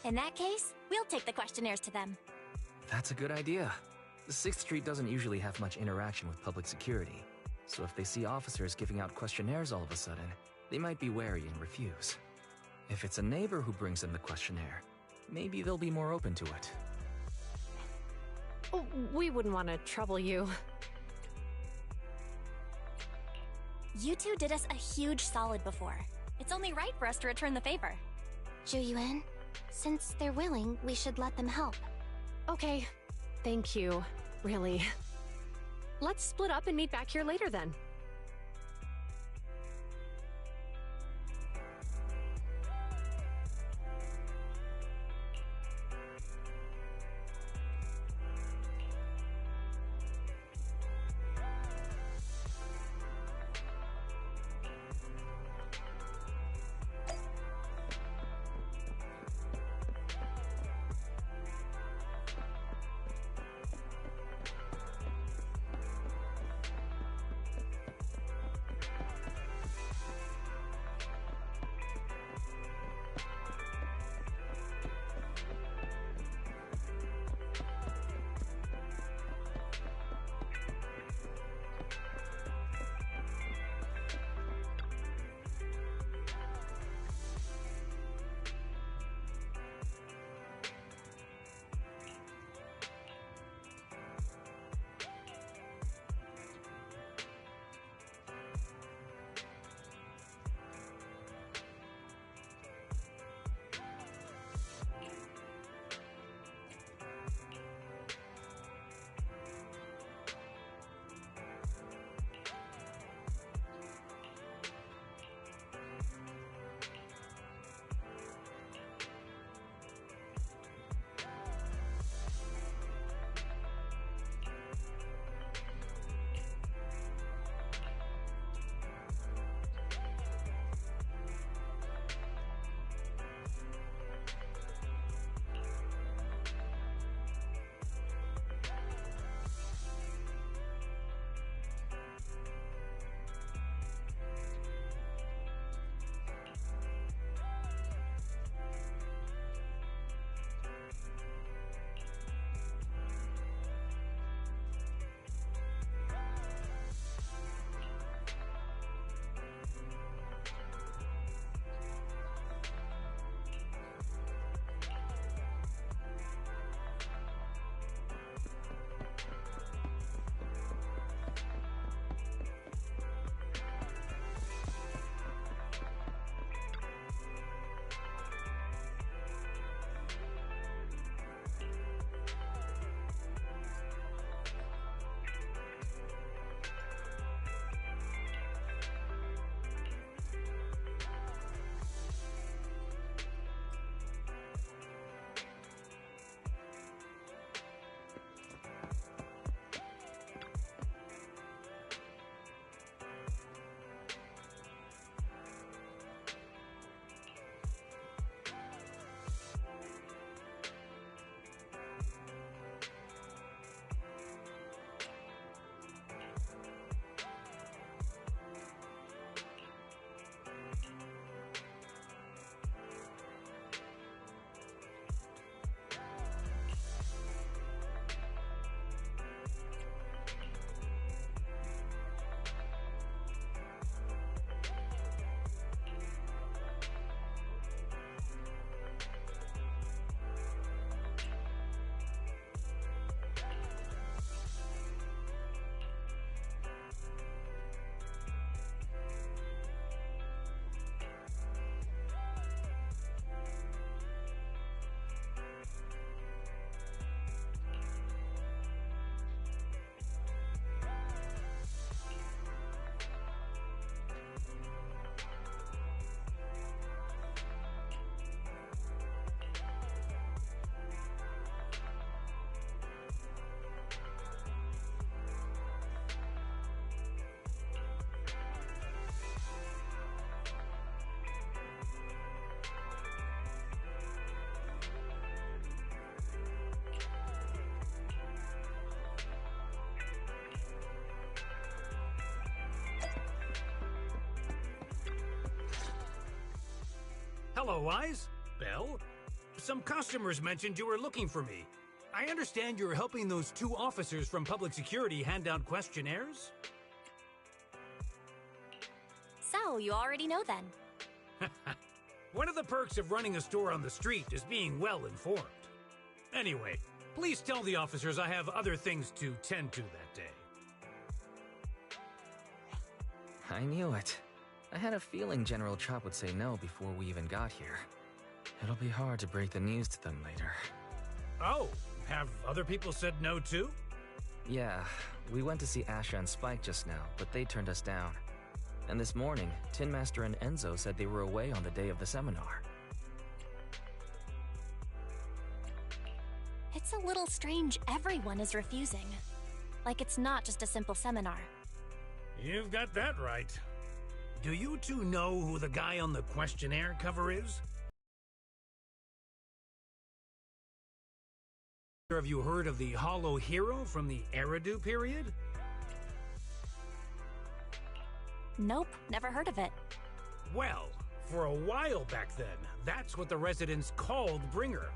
[SPEAKER 1] In that case, we'll take the questionnaires to them.
[SPEAKER 7] That's a good idea. The 6th Street doesn't usually have much interaction with public security, so if they see officers giving out questionnaires all of a sudden, they might be wary and refuse. If it's a neighbor who brings them the questionnaire, maybe they'll be more open to it.
[SPEAKER 9] Oh, we wouldn't want to trouble you.
[SPEAKER 1] You two did us a huge solid before. It's only right for us to return the favor.
[SPEAKER 10] Zhuyuan, since they're willing, we should let them help.
[SPEAKER 9] Okay. Thank you. Really. Let's split up and meet back here later then.
[SPEAKER 13] Hello, Wise. Belle? Some customers mentioned you were looking for me. I understand you're helping those 2 officers from public security hand out questionnaires?
[SPEAKER 1] So, you already know then.
[SPEAKER 13] One of the perks of running a store on the street is being well informed. Anyway, please tell the officers I have other things to tend to that day.
[SPEAKER 7] I knew it. I had a feeling General Chop would say no before we even got here. It'll be hard to break the news to them later.
[SPEAKER 13] Oh, have other people said no too?
[SPEAKER 7] Yeah, we went to see Asha and Spike just now, but they turned us down. And this morning, Tin Master and Enzo said they were away on the day of the seminar.
[SPEAKER 1] It's a little strange everyone is refusing. Like it's not just a simple seminar.
[SPEAKER 13] You've got that right. Do you two know who the guy on the questionnaire cover is? Have you heard of the Hollow Hero from the Eridu period?
[SPEAKER 1] Nope, never heard of it.
[SPEAKER 13] Well, for a while back then, that's what the residents called Bringer.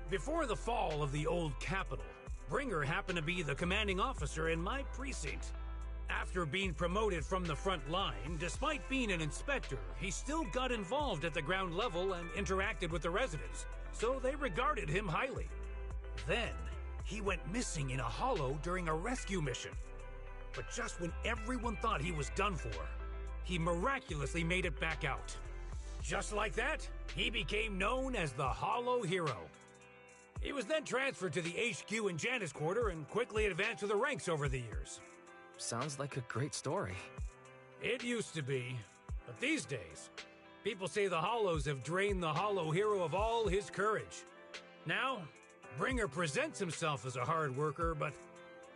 [SPEAKER 13] Before the fall of the old capital, Bringer happened to be the commanding officer in my precinct. After being promoted from the front line, despite being an inspector, he still got involved at the ground level and interacted with the residents, so they regarded him highly. Then, he went missing in a hollow during a rescue mission. But just when everyone thought he was done for, he miraculously made it back out. Just like that, he became known as the Hollow Hero. He was then transferred to the HQ in Janus Quarter and quickly advanced to the ranks over the years.
[SPEAKER 7] Sounds like a great story.
[SPEAKER 13] It used to be, but these days, people say the Hollows have drained the Hollow Hero of all his courage. Now, Bringer presents himself as a hard worker, but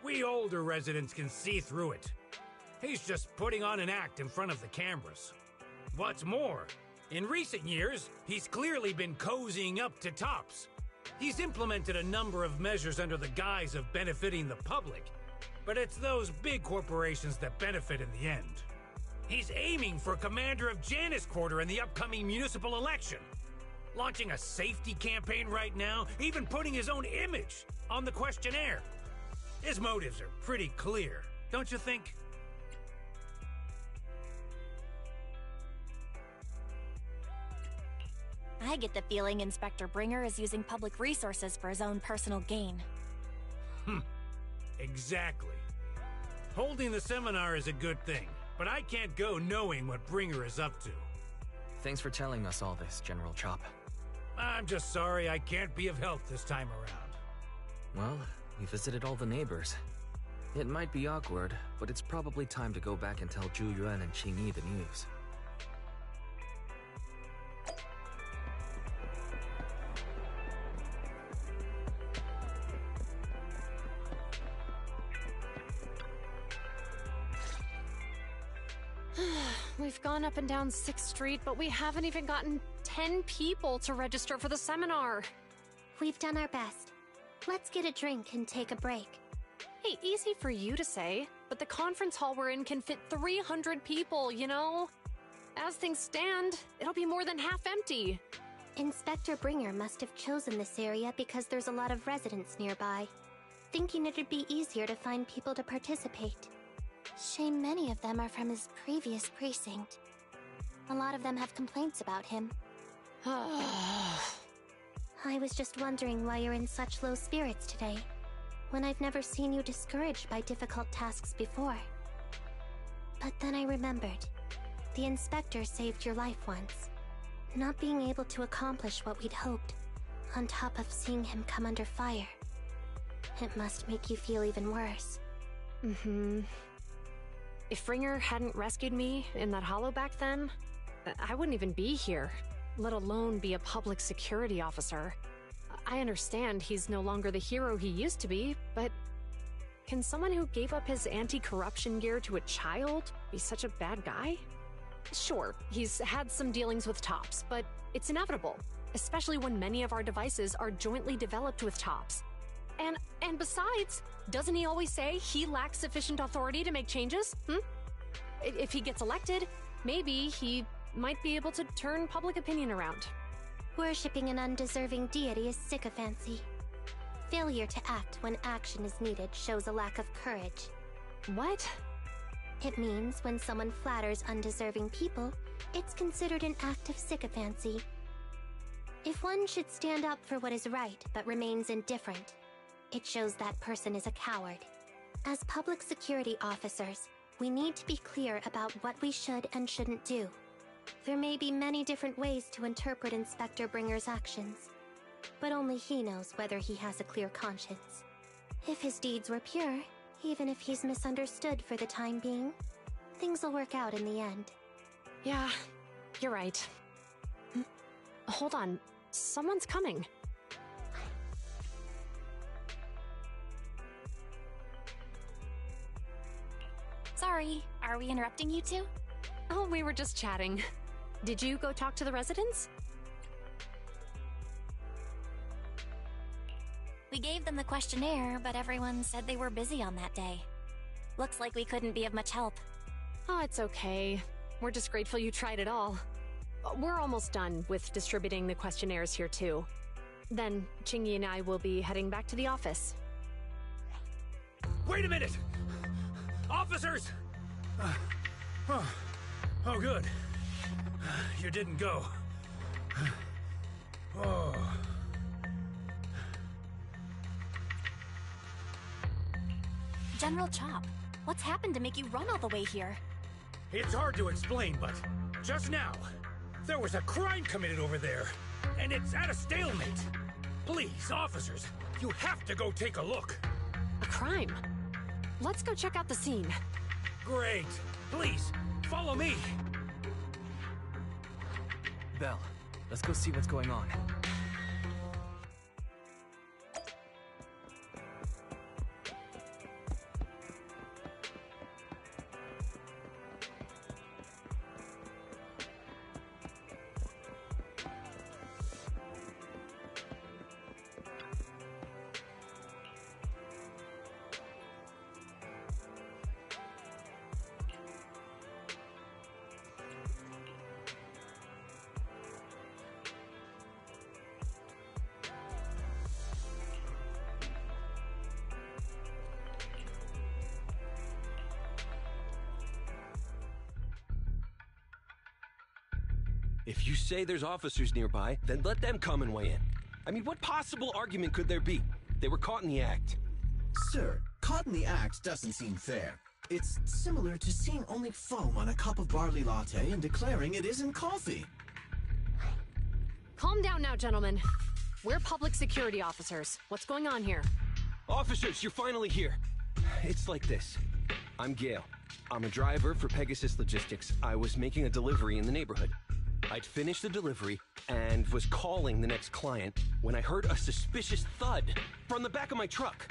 [SPEAKER 13] we older residents can see through it. He's just putting on an act in front of the cameras. What's more, in recent years, he's clearly been cozying up to Tops. He's implemented a number of measures under the guise of benefiting the public, but it's those big corporations that benefit in the end. He's aiming for commander of Janus Quarter in the upcoming municipal election, launching a safety campaign right now, even putting his own image on the questionnaire. His motives are pretty clear, don't you think?
[SPEAKER 1] I get the feeling Inspector Bringer is using public resources for his own personal gain.
[SPEAKER 13] Exactly. Holding the seminar is a good thing, but I can't go knowing what Bringer is up to.
[SPEAKER 7] Thanks for telling us all this, General Chop.
[SPEAKER 13] I'm just sorry I can't be of help this time around.
[SPEAKER 7] Well, we visited all the neighbors. It might be awkward, but it's probably time to go back and tell Zhu Yuan and Qing Yi the news.
[SPEAKER 9] We've gone up and down 6th Street, but we haven't even gotten 10 people to register for the seminar.
[SPEAKER 10] We've done our best. Let's get a drink and take a break.
[SPEAKER 9] Hey, easy for you to say, but the conference hall we're in can fit 300 people, you know? As things stand, it'll be more than half empty.
[SPEAKER 10] Inspector Bringer must have chosen this area because there's a lot of residents nearby, thinking it'd be easier to find people to participate. Shame many of them are from his previous precinct. A lot of them have complaints about him. I was just wondering why you're in such low spirits today, when I've never seen you discouraged by difficult tasks before. But then I remembered. The inspector saved your life once. Not being able to accomplish what we'd hoped, on top of seeing him come under fire. It must make you feel even worse.
[SPEAKER 9] If Bringer hadn't rescued me in that hollow back then, I wouldn't even be here, let alone be a public security officer. I understand he's no longer the hero he used to be, but can someone who gave up his anti-corruption gear to a child be such a bad guy? Sure, he's had some dealings with Tops, but it's inevitable, especially when many of our devices are jointly developed with Tops. And besides, doesn't he always say he lacks sufficient authority to make changes? If he gets elected, maybe he might be able to turn public opinion around.
[SPEAKER 10] Worshipping an undeserving deity is sycophancy. Failure to act when action is needed shows a lack of courage.
[SPEAKER 9] What?
[SPEAKER 10] It means when someone flatters undeserving people, it's considered an act of sycophancy. If one should stand up for what is right but remains indifferent, it shows that person is a coward. As public security officers, we need to be clear about what we should and shouldn't do. There may be many different ways to interpret Inspector Bringer's actions, but only he knows whether he has a clear conscience. If his deeds were pure, even if he's misunderstood for the time being, things will work out in the end.
[SPEAKER 9] Yeah, you're right. Hold on, someone's coming.
[SPEAKER 1] Sorry, are we interrupting you two?
[SPEAKER 9] Oh, we were just chatting. Did you go talk to the residents?
[SPEAKER 1] We gave them the questionnaire, but everyone said they were busy on that day. Looks like we couldn't be of much help.
[SPEAKER 9] Oh, it's okay. We're just grateful you tried it all. We're almost done with distributing the questionnaires here too. Then, Chingy and I will be heading back to the office.
[SPEAKER 13] Wait a minute! Officers! Oh, good. You didn't go. Oh.
[SPEAKER 1] General Chop, what's happened to make you run all the way here?
[SPEAKER 13] It's hard to explain, but just now, there was a crime committed over there, and it's at a stalemate. Please, officers, you have to go take a look.
[SPEAKER 9] A crime? Let's go check out the scene.
[SPEAKER 13] Great. Please, follow me.
[SPEAKER 7] Belle, let's go see what's going on.
[SPEAKER 14] If you say there's officers nearby, then let them come and weigh in. I mean, what possible argument could there be? They were caught in the act.
[SPEAKER 2] Sir, caught in the act doesn't seem fair. It's similar to seeing only foam on a cup of barley latte and declaring it isn't coffee.
[SPEAKER 9] Calm down now, gentlemen. We're public security officers. What's going on here?
[SPEAKER 14] Officers, you're finally here. It's like this. I'm Gale. I'm a driver for Pegasus Logistics. I was making a delivery in the neighborhood. I'd finished the delivery and was calling the next client when I heard a suspicious thud from the back of my truck.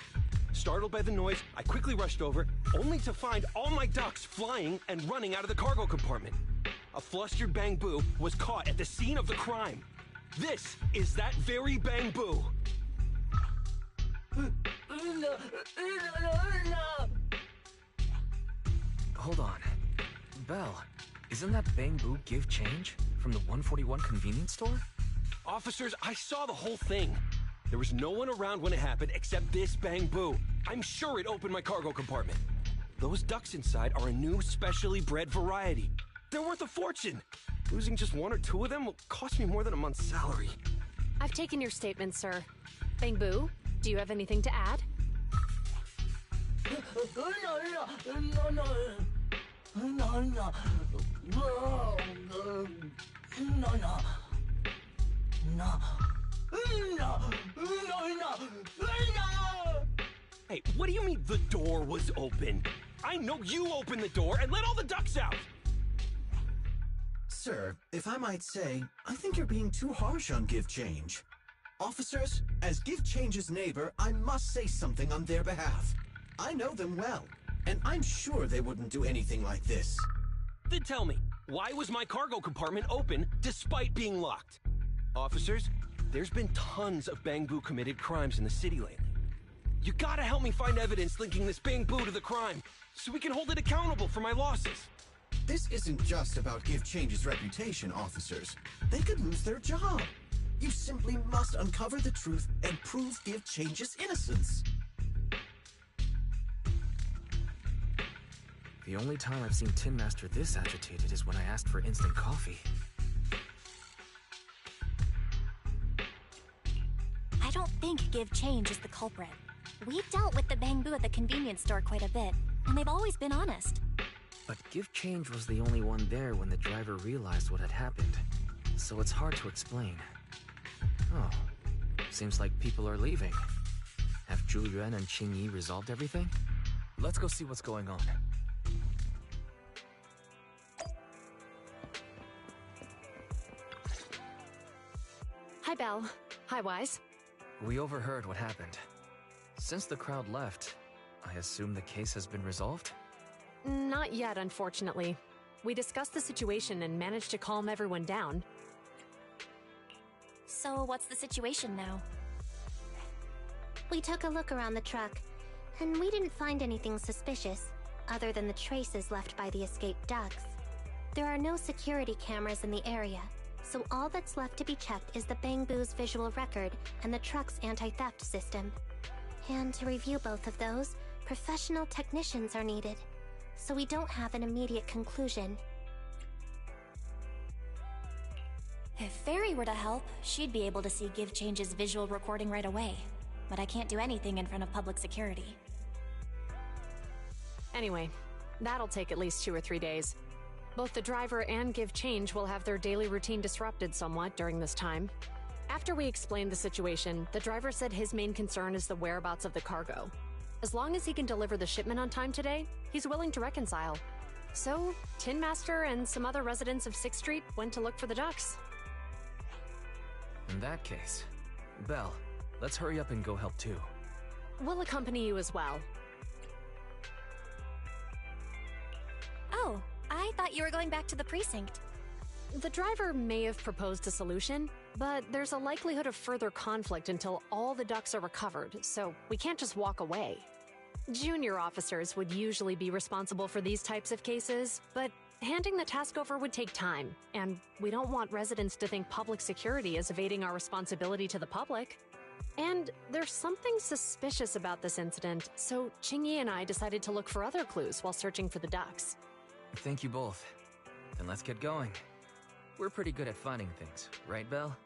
[SPEAKER 14] Startled by the noise, I quickly rushed over, only to find all my ducks flying and running out of the cargo compartment. A flustered Bang Boo was caught at the scene of the crime. This is that very Bang Boo.
[SPEAKER 7] Hold on. Belle, isn't that Bang Boo give change from the 141 convenience store?
[SPEAKER 14] Officers, I saw the whole thing. There was no one around when it happened except this Bang Boo. I'm sure it opened my cargo compartment. Those ducks inside are a new specially bred variety. They're worth a fortune. Losing just one or two of them will cost me more than a month's salary.
[SPEAKER 9] I've taken your statement, sir. Bang Boo, do you have anything to add?
[SPEAKER 14] Hey, what do you mean the door was open? I know you opened the door and let all the ducks out!
[SPEAKER 2] Sir, if I might say, I think you're being too harsh on Give Change. Officers, as Give Change's neighbor, I must say something on their behalf. I know them well, and I'm sure they wouldn't do anything like this.
[SPEAKER 14] Then tell me, why was my cargo compartment open despite being locked? Officers, there's been tons of Bang Boo committed crimes in the city lately. You gotta help me find evidence linking this Bang Boo to the crime, so we can hold it accountable for my losses.
[SPEAKER 2] This isn't just about Give Change's reputation, officers. They could lose their job. You simply must uncover the truth and prove Give Change's innocence.
[SPEAKER 7] The only time I've seen Tin Master this agitated is when I asked for instant coffee.
[SPEAKER 1] I don't think Give Change is the culprit. We've dealt with the Bangbu at the convenience store quite a bit, and they've always been honest.
[SPEAKER 7] But Give Change was the only one there when the driver realized what had happened, so it's hard to explain. Oh, seems like people are leaving. Have Zhu Yuan and Qing Yi resolved everything? Let's go see what's going on.
[SPEAKER 9] Hi, Belle. Hi, Wise.
[SPEAKER 7] We overheard what happened. Since the crowd left, I assume the case has been resolved?
[SPEAKER 9] Not yet, unfortunately. We discussed the situation and managed to calm everyone down.
[SPEAKER 1] So what's the situation now?
[SPEAKER 10] We took a look around the truck, and we didn't find anything suspicious, other than the traces left by the escaped ducks. There are no security cameras in the area, so all that's left to be checked is the Bangbu's visual record and the truck's anti-theft system. And to review both of those, professional technicians are needed, so we don't have an immediate conclusion.
[SPEAKER 1] If Fairy were to help, she'd be able to see Give Change's visual recording right away. But I can't do anything in front of public security.
[SPEAKER 9] Anyway, that'll take at least 2 or 3 days. Both the driver and Give Change will have their daily routine disrupted somewhat during this time. After we explained the situation, the driver said his main concern is the whereabouts of the cargo. As long as he can deliver the shipment on time today, he's willing to reconcile. So, Tin Master and some other residents of 6th Street went to look for the ducks.
[SPEAKER 7] In that case, Belle, let's hurry up and go help too.
[SPEAKER 9] We'll accompany you as well.
[SPEAKER 1] Oh, I thought you were going back to the precinct.
[SPEAKER 9] The driver may have proposed a solution, but there's a likelihood of further conflict until all the ducks are recovered, so we can't just walk away. Junior officers would usually be responsible for these types of cases, but handing the task over would take time, and we don't want residents to think public security is evading our responsibility to the public. And there's something suspicious about this incident, so Qingyi and I decided to look for other clues while searching for the ducks.
[SPEAKER 7] Thank you both. Then let's get going. We're pretty good at finding things, right, Belle?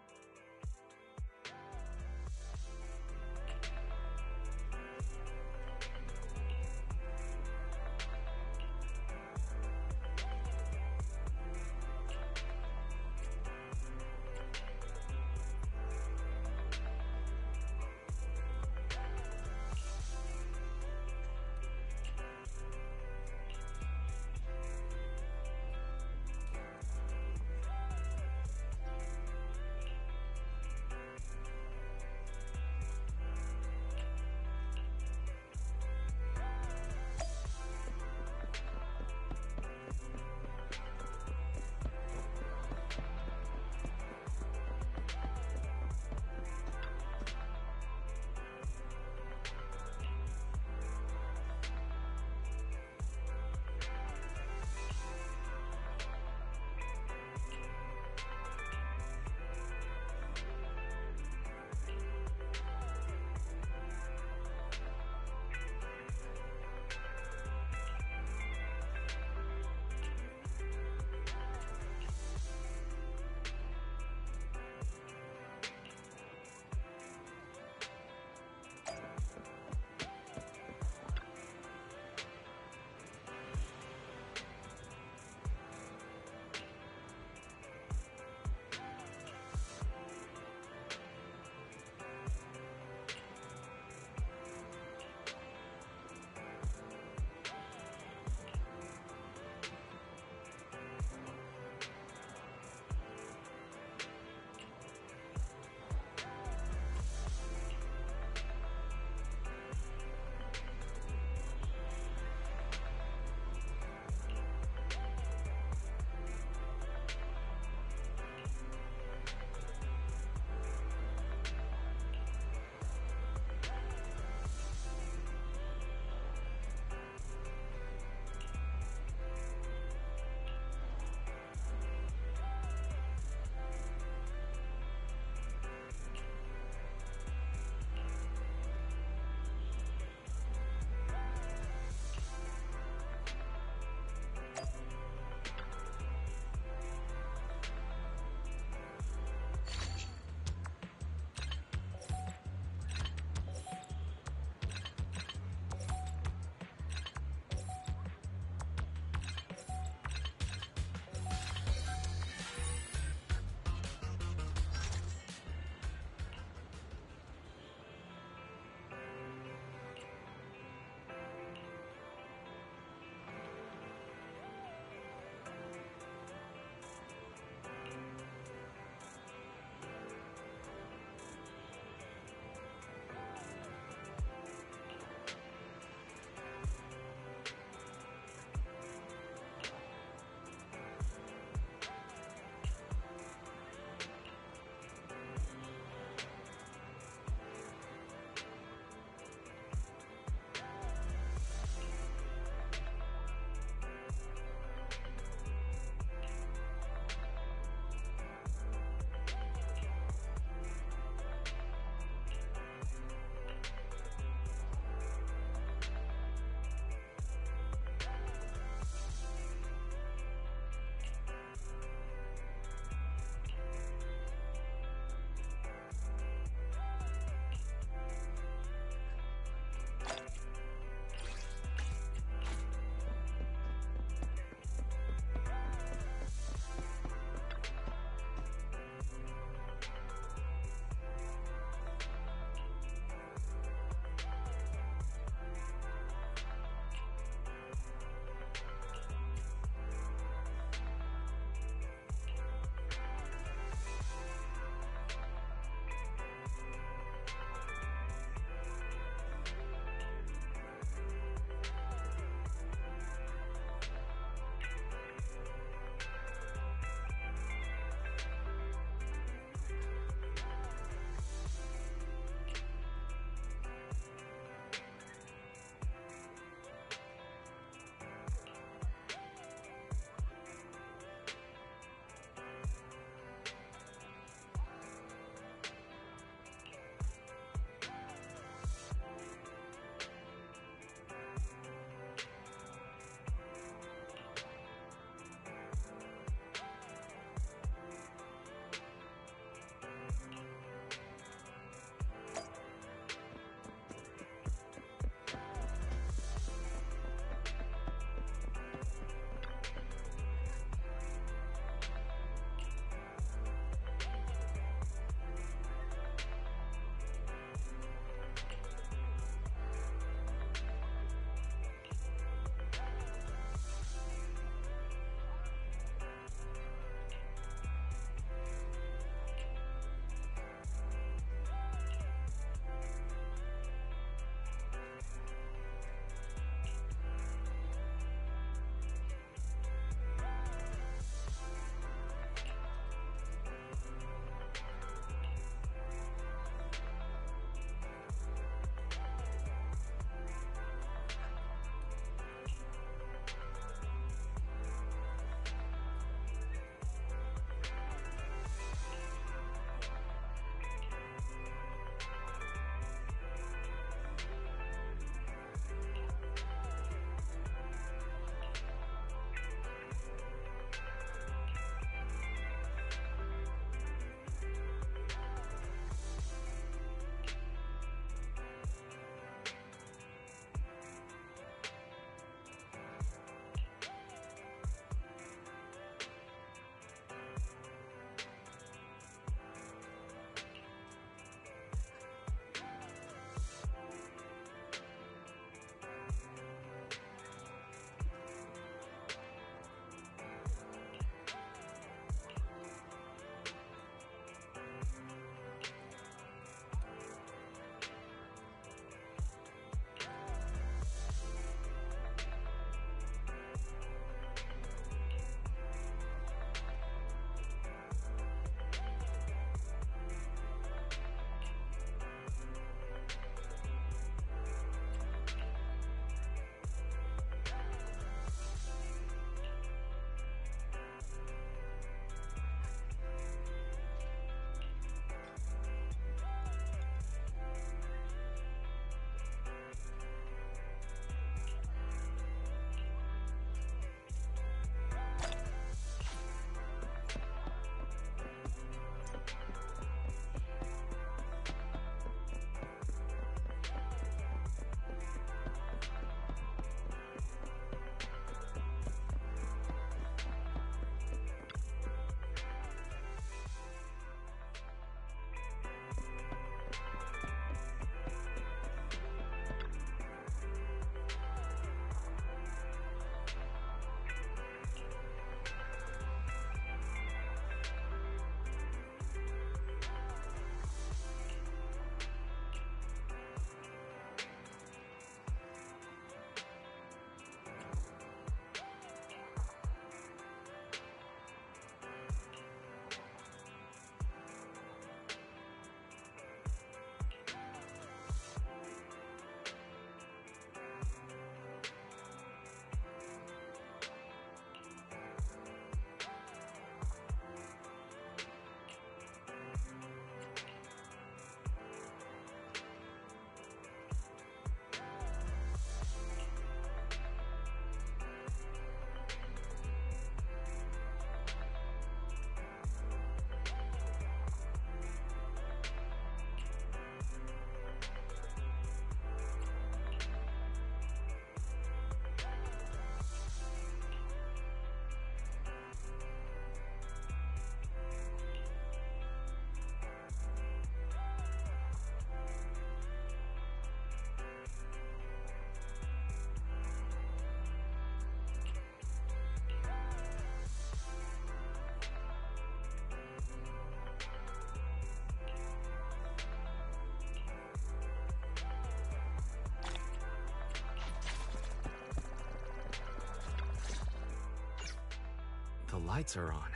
[SPEAKER 7] The lights are on.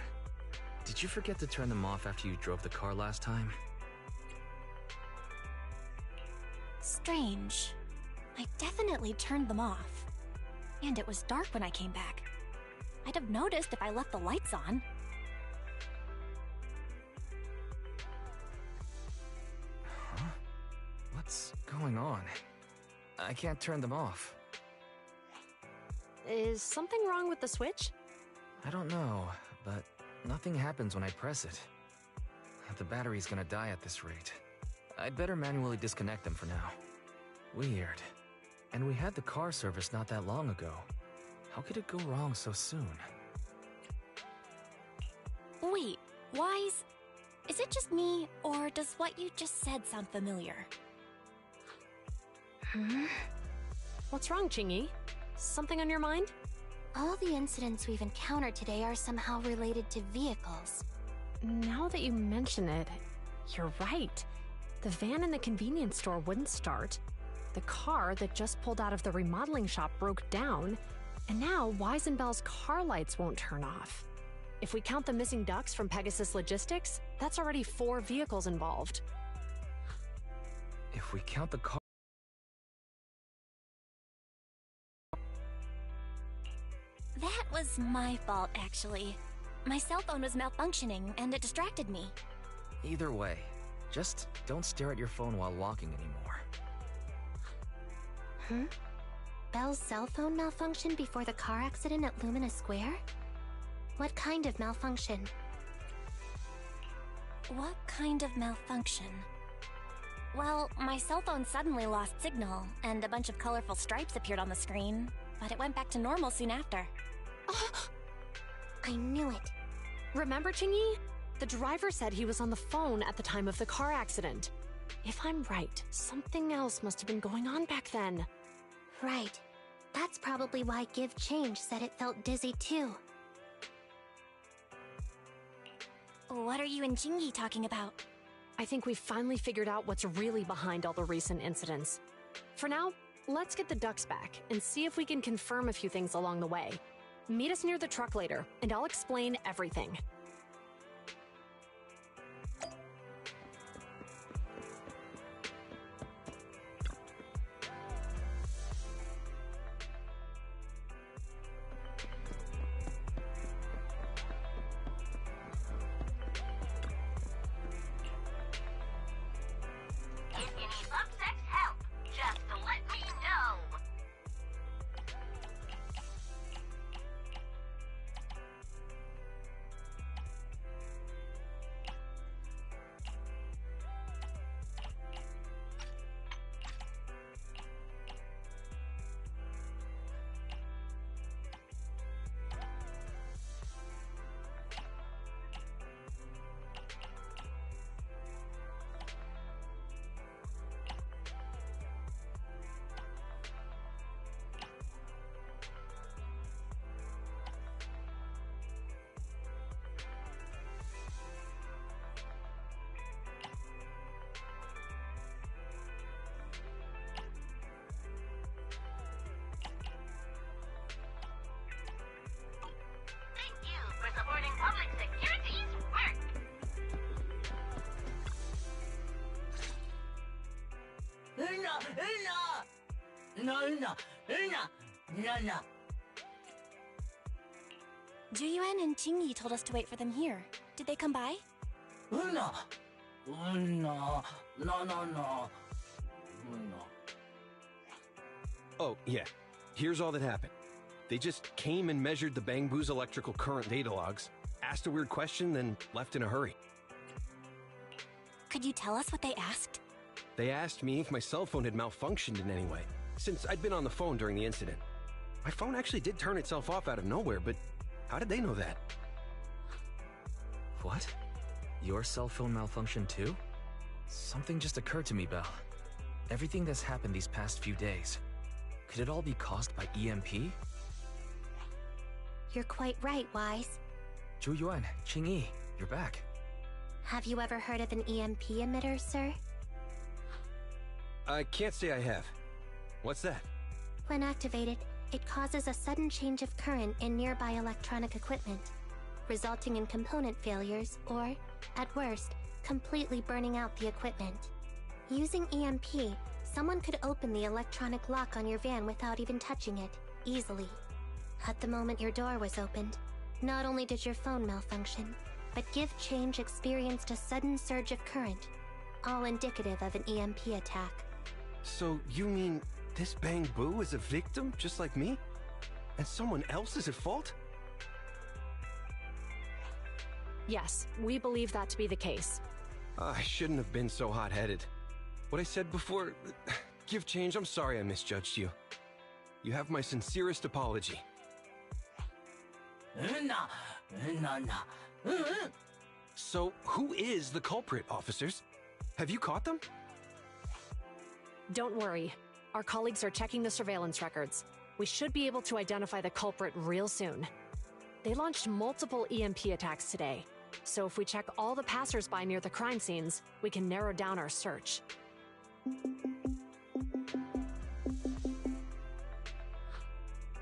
[SPEAKER 7] Did you forget to turn them off after you drove the car last time?
[SPEAKER 15] Strange. I definitely turned them off. And it was dark when I came back. I'd have noticed if I left the lights on.
[SPEAKER 7] Huh? What's going on? I can't turn them off.
[SPEAKER 9] Is something wrong with the switch?
[SPEAKER 7] I don't know, but nothing happens when I press it. The battery's gonna die at this rate. I'd better manually disconnect them for now. Weird. And we had the car service not that long ago. How could it go wrong so soon?
[SPEAKER 15] Wait, Wise? Is it just me, or does what you just said sound familiar?
[SPEAKER 9] What's wrong, Qingyi? Something on your mind?
[SPEAKER 10] All the incidents we've encountered today are somehow related to vehicles.
[SPEAKER 9] Now that you mention it, you're right. The van in the convenience store wouldn't start. The car that just pulled out of the remodeling shop broke down. And now Wise and Bell's car lights won't turn off. If we count the missing ducks from Pegasus Logistics, that's already 4 vehicles involved.
[SPEAKER 7] If we count the car...
[SPEAKER 15] That was my fault, actually. My cell phone was malfunctioning, and it distracted me.
[SPEAKER 7] Either way, just don't stare at your phone while walking anymore.
[SPEAKER 10] Bell's cell phone malfunctioned before the car accident at Lumina Square? What kind of malfunction?
[SPEAKER 15] What kind of malfunction? Well, my cell phone suddenly lost signal, and a bunch of colorful stripes appeared on the screen, but it went back to normal soon after.
[SPEAKER 10] I knew it.
[SPEAKER 9] Remember, Qingyi? The driver said he was on the phone at the time of the car accident. If I'm right, something else must have been going on back then.
[SPEAKER 10] Right. That's probably why Give Change said it felt dizzy too.
[SPEAKER 15] What are you and Qingyi talking about?
[SPEAKER 9] I think we've finally figured out what's really behind all the recent incidents. For now, let's get the ducks back and see if we can confirm a few things along the way. Meet us near the truck later, and I'll explain everything.
[SPEAKER 11] If you need subsex help, just let me know. Thank you for supporting public security's work.
[SPEAKER 15] Juyuan and Qingyi told us to wait for them here. Did they come by?
[SPEAKER 14] Oh, yeah. Here's all that happened. They just came and measured the Bangbu's electrical current data logs, asked a weird question, then left in a hurry.
[SPEAKER 15] Could you tell us what they asked?
[SPEAKER 14] They asked me if my cell phone had malfunctioned in any way, since I'd been on the phone during the incident. My phone actually did turn itself off out of nowhere, but how did they know that?
[SPEAKER 7] What? Your cell phone malfunctioned too? Something just occurred to me, Belle. Everything that's happened these past few days, could it all be caused by EMP?
[SPEAKER 10] You're quite right, Wise.
[SPEAKER 7] Juyuan, Qingyi, you're back.
[SPEAKER 10] Have you ever heard of an EMP emitter, sir?
[SPEAKER 14] I can't say I have. What's that?
[SPEAKER 10] When activated, it causes a sudden change of current in nearby electronic equipment. resulting in component failures or, at worst, completely burning out the equipment. Using EMP, someone could open the electronic lock on your van without even touching it, easily. At the moment your door was opened, not only did your phone malfunction, but Give Change experienced a sudden surge of current, all indicative of an EMP attack.
[SPEAKER 14] So you mean this Bang Boo is a victim just like me? And someone else is at fault?
[SPEAKER 9] Yes, we believe that to be the case.
[SPEAKER 14] I shouldn't have been so hot-headed. What I said before... Give Change, I'm sorry I misjudged you. You have my sincerest apology. So, who is the culprit, officers? Have you caught them?
[SPEAKER 9] Don't worry. Our colleagues are checking the surveillance records. We should be able to identify the culprit real soon. They launched multiple EMP attacks today, so if we check all the passers-by near the crime scenes, we can narrow down our search.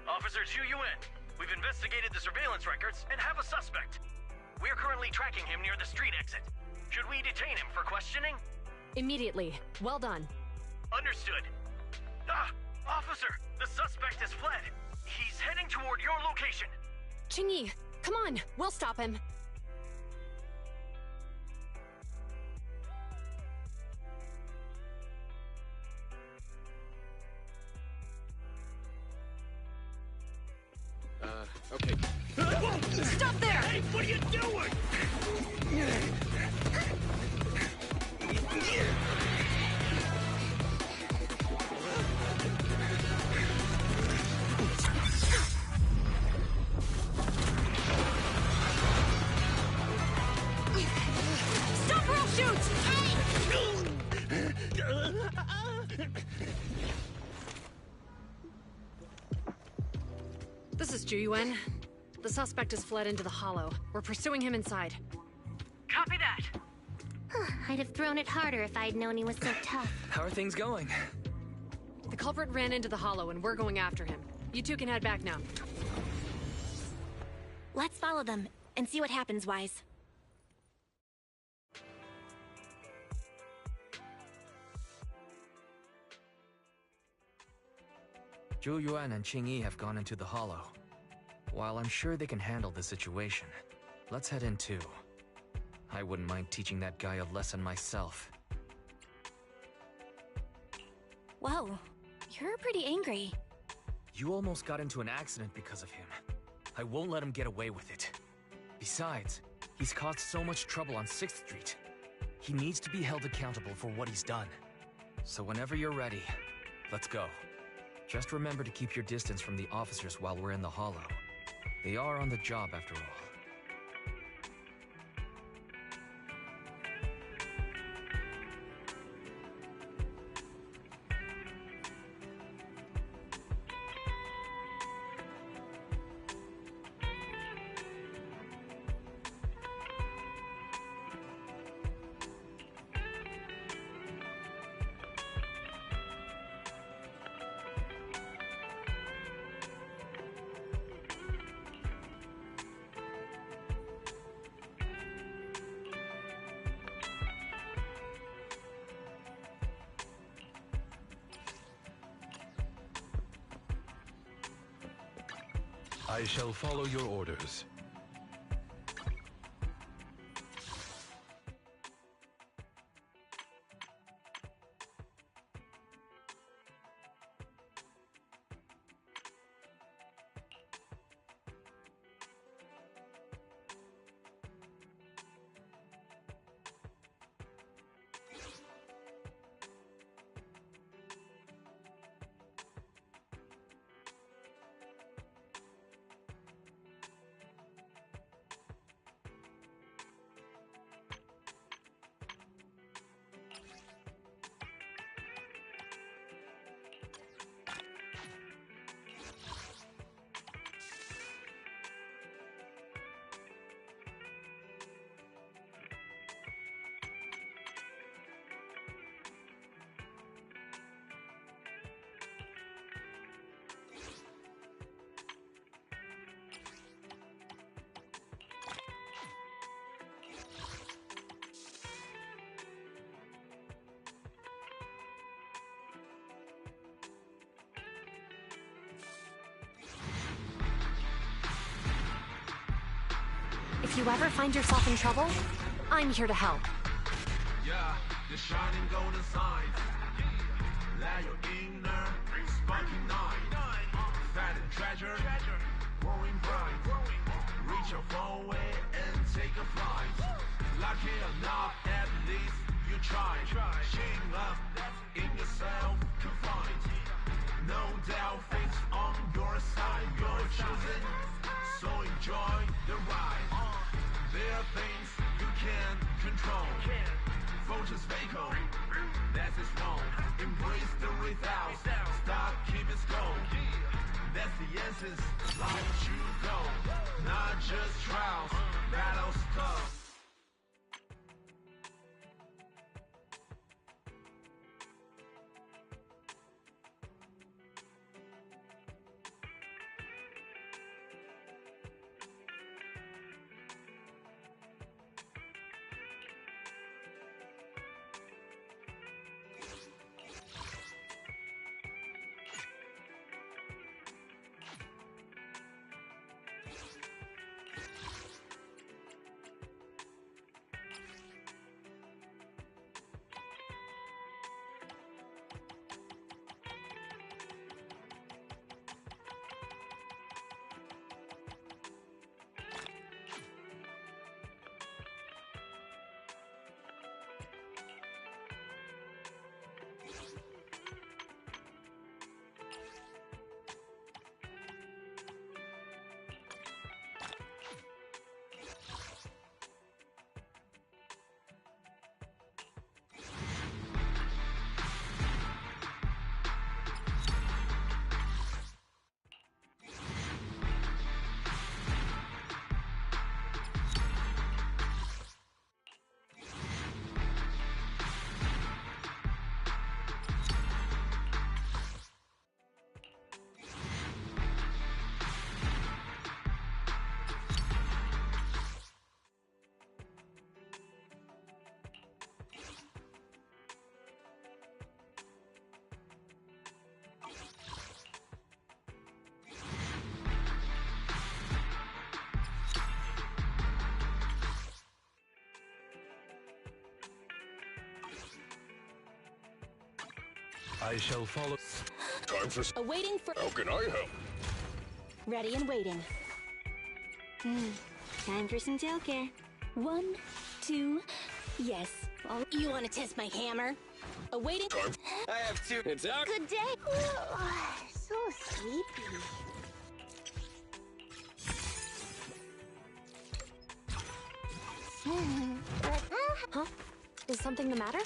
[SPEAKER 16] Officer Zhu Yuan, we've investigated the surveillance records and have a suspect. We are currently tracking him near the street exit. Should we detain him for questioning?
[SPEAKER 9] Immediately. Well done.
[SPEAKER 16] Understood. Officer, the suspect has fled. He's heading toward your location.
[SPEAKER 9] Qingyi, come on, we'll stop him.
[SPEAKER 12] Okay.
[SPEAKER 9] Stop there!
[SPEAKER 16] Hey, what are you doing?
[SPEAKER 9] Stop or I'll shoot! This is Zhu Yuan. The suspect has fled into the hollow. We're pursuing him inside.
[SPEAKER 16] Copy that.
[SPEAKER 10] I'd have thrown it harder if I'd known he was so tough.
[SPEAKER 7] How are things going?
[SPEAKER 9] The culprit ran into the hollow and we're going after him. You two can head back now.
[SPEAKER 15] Let's follow them and see what happens, Wise.
[SPEAKER 7] Zhu Yuan and Qingyi have gone into the hollow. While I'm sure they can handle the situation, let's head in too. I wouldn't mind teaching that guy a lesson myself.
[SPEAKER 15] Whoa, you're pretty angry.
[SPEAKER 7] You almost got into an accident because of him. I won't let him get away with it. Besides, he's caused so much trouble on 6th Street. He needs to be held accountable for what he's done. So whenever you're ready, let's go. Just remember to keep your distance from the officers while we're in the hollow. They are on the job after all.
[SPEAKER 5] I shall follow your orders.
[SPEAKER 9] If you ever find yourself in trouble, I'm here to help.
[SPEAKER 17] Yeah, the shining golden sign. Let your inner sparking night. Find a treasure, growing bright. Reach your phone way and take a flight. Lucky enough, at least you tried. Shame up in yourself to find. No doubt, fate's on your side. You're chosen, so enjoy the ride. There are things you can't control. Fortune's fickle, that is wrong. Embrace the without, stop, keep it going. That's the essence, life you go. Not just trials, battle stuff.
[SPEAKER 5] I shall follow.
[SPEAKER 14] Time for.
[SPEAKER 4] Awaiting for.
[SPEAKER 14] How can I help?
[SPEAKER 4] Ready and waiting.
[SPEAKER 11] Time for some childcare.
[SPEAKER 4] 1, 2, yes.
[SPEAKER 11] You want to test my hammer?
[SPEAKER 4] Awaiting.
[SPEAKER 14] Time. I have 2. It's out.
[SPEAKER 11] Good day.
[SPEAKER 10] So sleepy.
[SPEAKER 9] Huh? Is something the matter?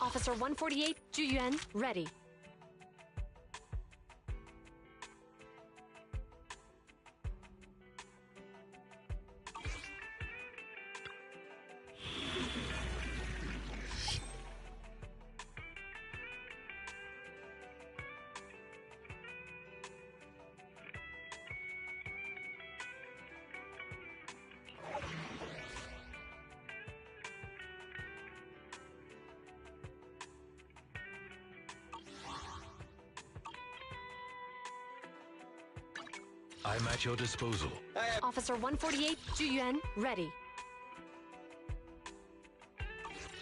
[SPEAKER 9] Officer 148, Juyuan, ready.
[SPEAKER 5] I'm at your disposal.
[SPEAKER 9] Officer 148, Juyuan, ready.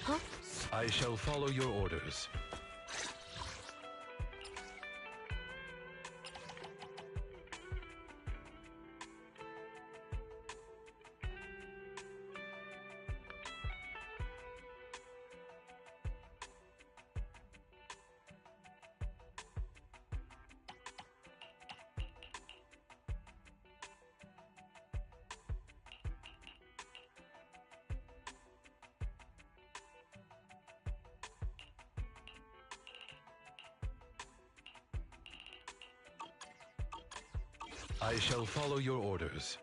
[SPEAKER 9] Huh?
[SPEAKER 5] I shall follow your orders. I shall follow your orders.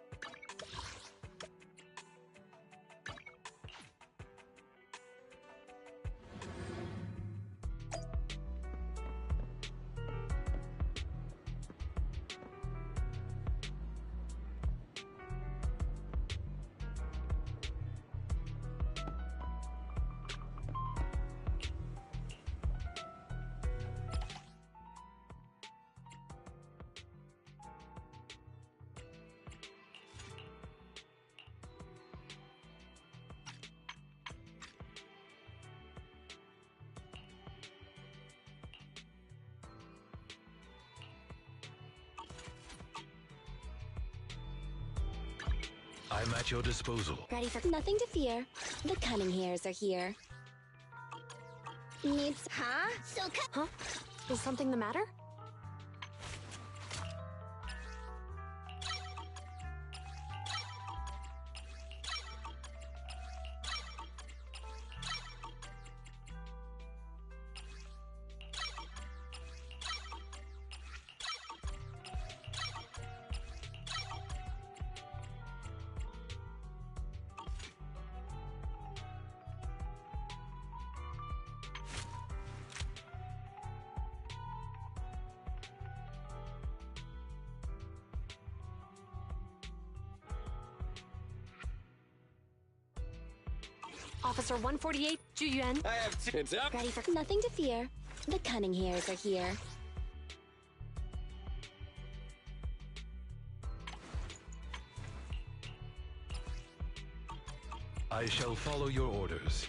[SPEAKER 5] I'm at your disposal.
[SPEAKER 4] Ready for nothing to fear. The cunning hairs are here. Needs
[SPEAKER 9] Huh? Is something the matter? Officer 148, Juyuan.
[SPEAKER 14] I have two. It's up.
[SPEAKER 4] Ready for nothing to fear. The cunning hairs are here.
[SPEAKER 5] I shall follow your orders.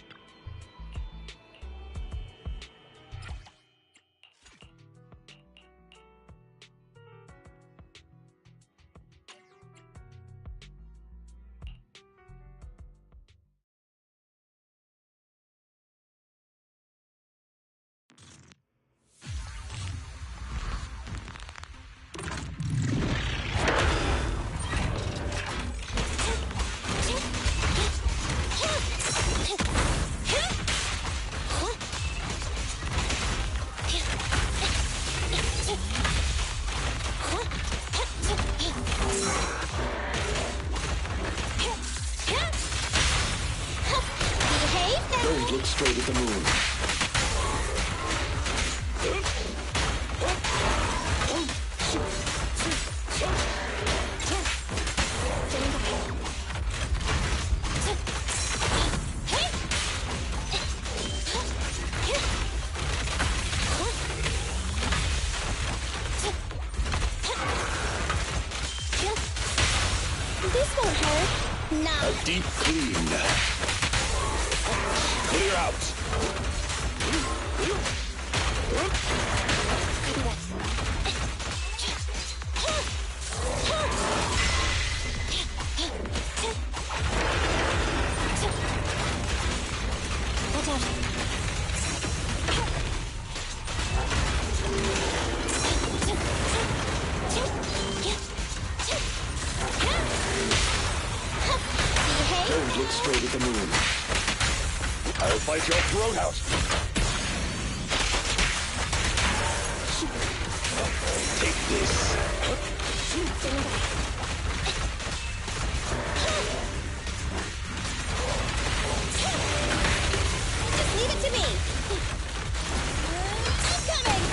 [SPEAKER 17] Don't look straight at the moon.
[SPEAKER 4] This won't hurt. Nah.
[SPEAKER 17] A deep clean. Clear out.
[SPEAKER 4] Watch out.
[SPEAKER 17] Don't look straight at the moon. I'll bite your throat out. Take this.
[SPEAKER 4] Just leave it to me. I'm coming.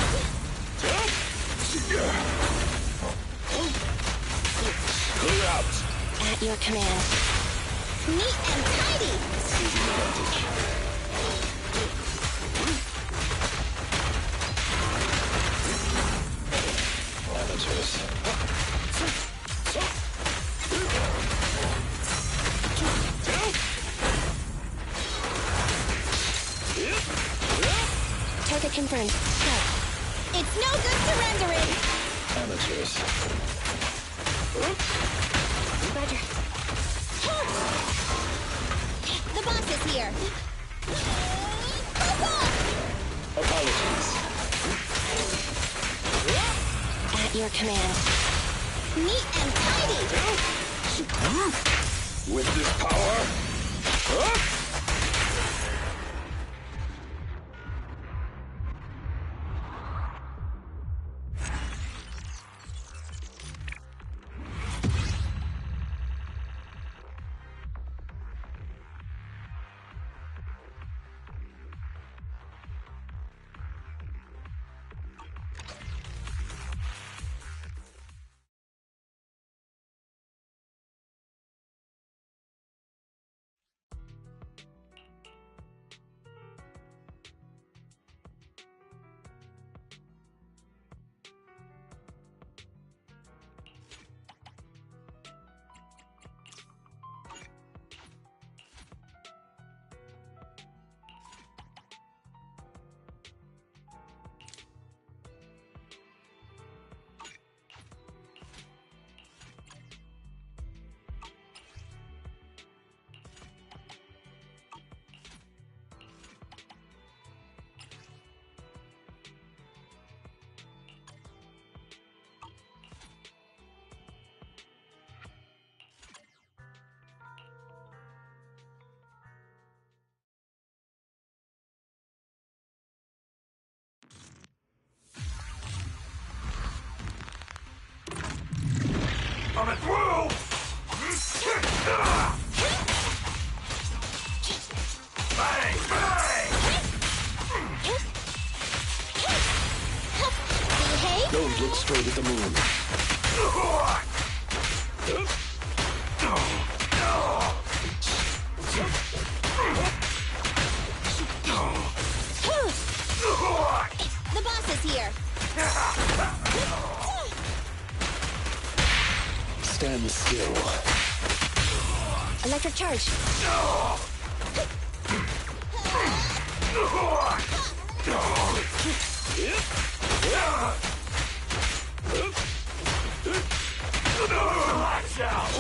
[SPEAKER 17] Clear out.
[SPEAKER 4] At your command. Neat and tidy.
[SPEAKER 17] Taking advantage. Amateurs.
[SPEAKER 4] Target confirmed. Go. It's no good surrendering.
[SPEAKER 17] Amateurs.
[SPEAKER 4] Roger. The boss is here.
[SPEAKER 17] Apologies.
[SPEAKER 4] At your command. Neat and tidy.
[SPEAKER 17] With this power. Coming through! Bang! Bang!
[SPEAKER 10] Behave?
[SPEAKER 14] Don't look straight at the moon.
[SPEAKER 10] The boss is here.
[SPEAKER 14] Stand still.
[SPEAKER 10] Electric charge.
[SPEAKER 17] Watch out!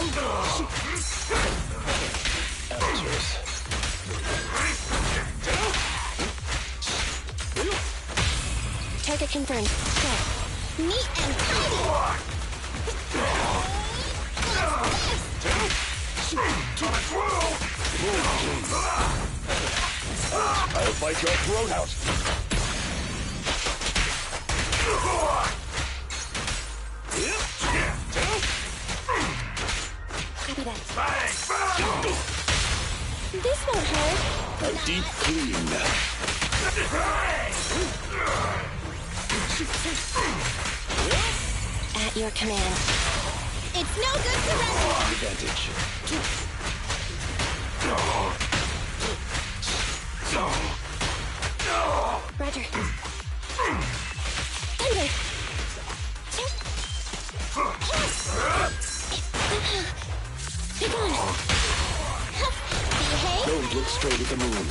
[SPEAKER 14] Amateurs.
[SPEAKER 10] Target confirmed. Go. Neat and tidy.
[SPEAKER 14] I'll bite your throat out.
[SPEAKER 10] Copy that.
[SPEAKER 17] Bang! Bang!
[SPEAKER 10] This won't hurt.
[SPEAKER 14] A deep clean.
[SPEAKER 10] At your command. It's no good to rest.
[SPEAKER 14] Advantage.
[SPEAKER 10] Roger. Thunder. Be gone. Behave.
[SPEAKER 14] Don't look straight at the moon.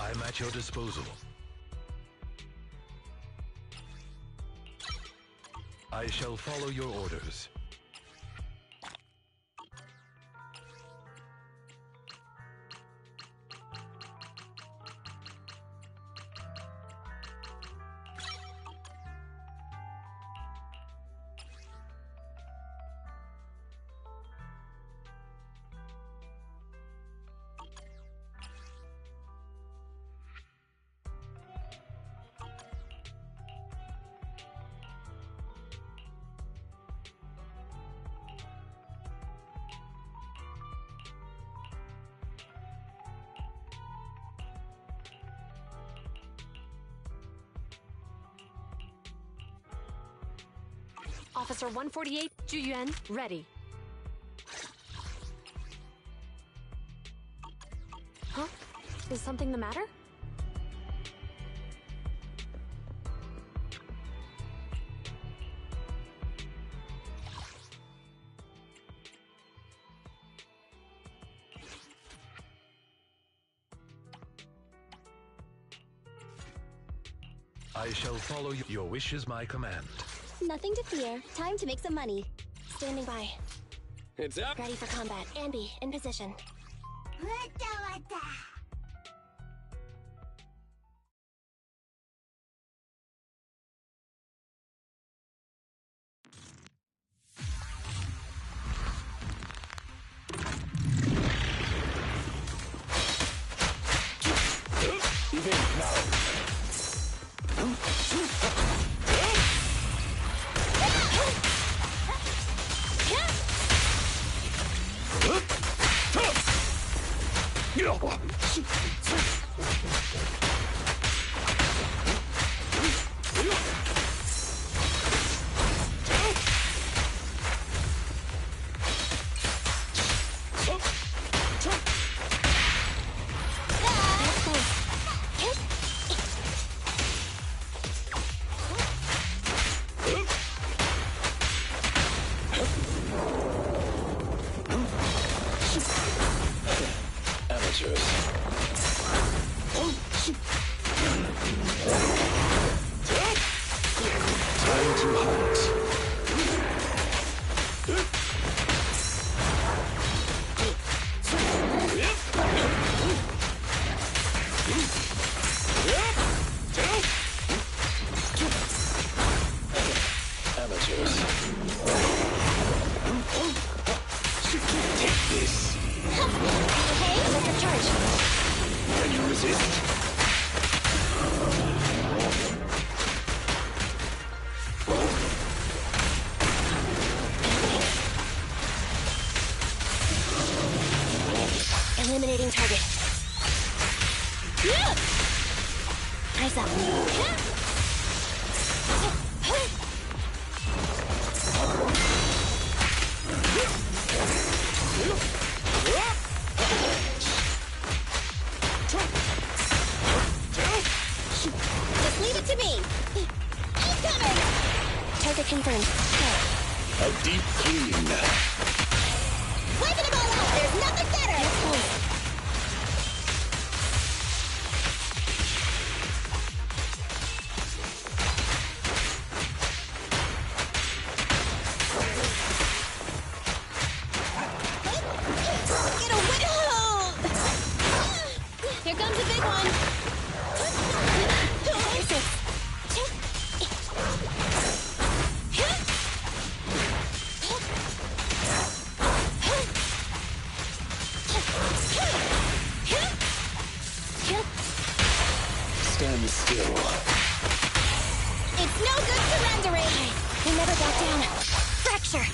[SPEAKER 5] I'm at your disposal. I shall follow your orders.
[SPEAKER 9] Officer 148, Juyuan, ready. Huh? Is something the matter?
[SPEAKER 5] I shall follow you. Your wish is my command.
[SPEAKER 10] Nothing to fear. Time to make some money. Standing by.
[SPEAKER 14] It's up.
[SPEAKER 10] Ready for combat. Anby, in position.
[SPEAKER 18] Resist.
[SPEAKER 15] Eliminating target. Eyes up.
[SPEAKER 11] Just leave it to me. Incoming!
[SPEAKER 15] Target confirmed.
[SPEAKER 18] A deep clean.
[SPEAKER 11] Wiping them all out. There's nothing better. Get away! Here comes a big one.
[SPEAKER 18] Stand still.
[SPEAKER 11] It's no good surrendering.
[SPEAKER 15] We never back down. Fracture.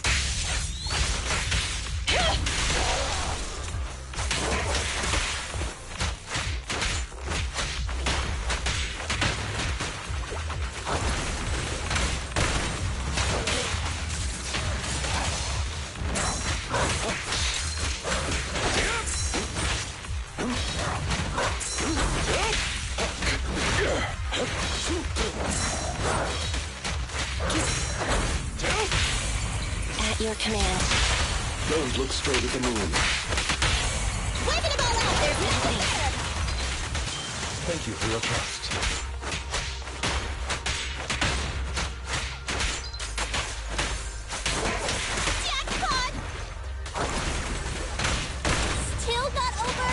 [SPEAKER 15] At your command.
[SPEAKER 18] Don't look straight at the moon.
[SPEAKER 11] Wiping them all out. There's nothing better.
[SPEAKER 5] Thank you for your trust.
[SPEAKER 11] Jackpot! Still not over?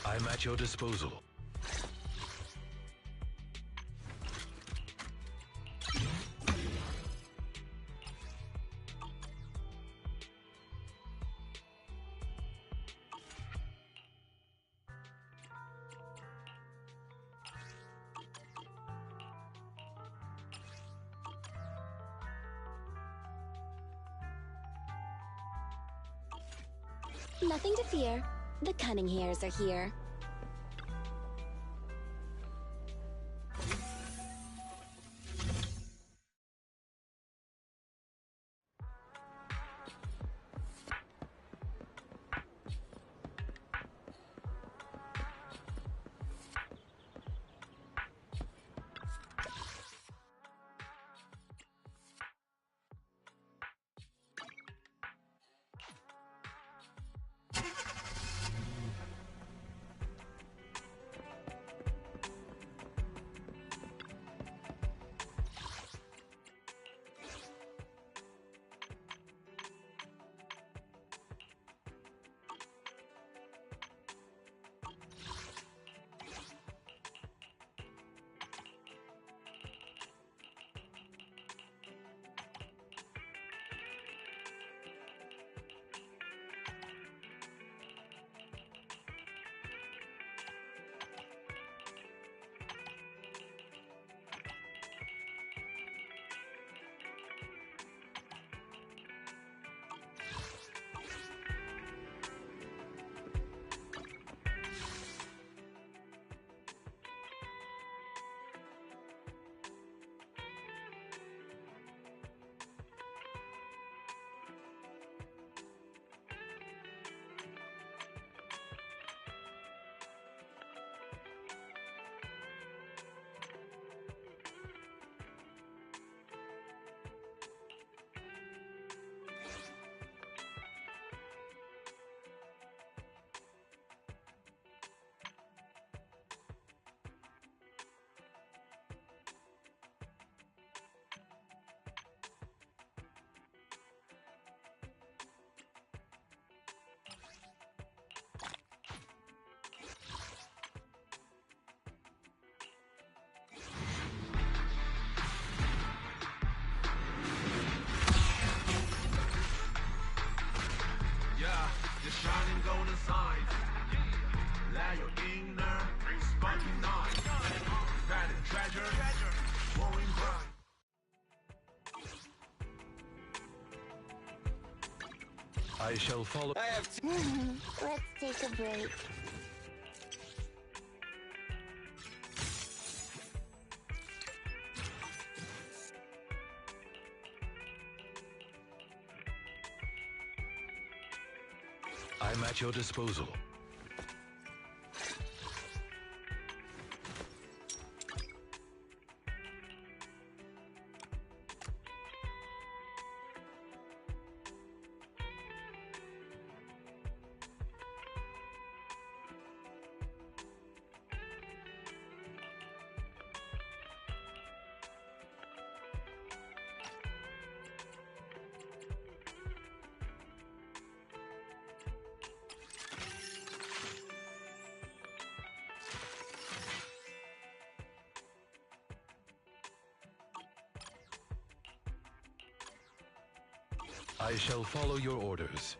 [SPEAKER 5] I'm at your disposal.
[SPEAKER 4] Nothing to fear. The cunning hairs are here.
[SPEAKER 17] the shining golden sign. Let your inner sparking night. That is treasure, growing bright.
[SPEAKER 5] I shall follow.
[SPEAKER 10] Let's take a break.
[SPEAKER 5] I'm at your disposal. I shall follow your orders.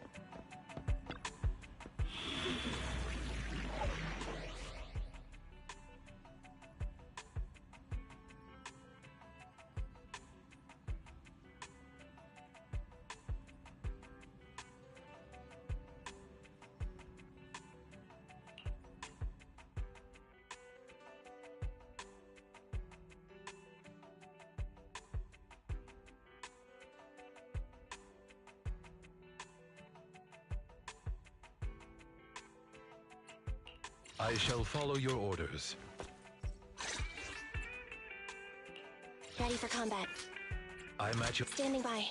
[SPEAKER 5] I shall follow your orders.
[SPEAKER 4] Ready for combat.
[SPEAKER 5] I'm at your...
[SPEAKER 4] Standing by.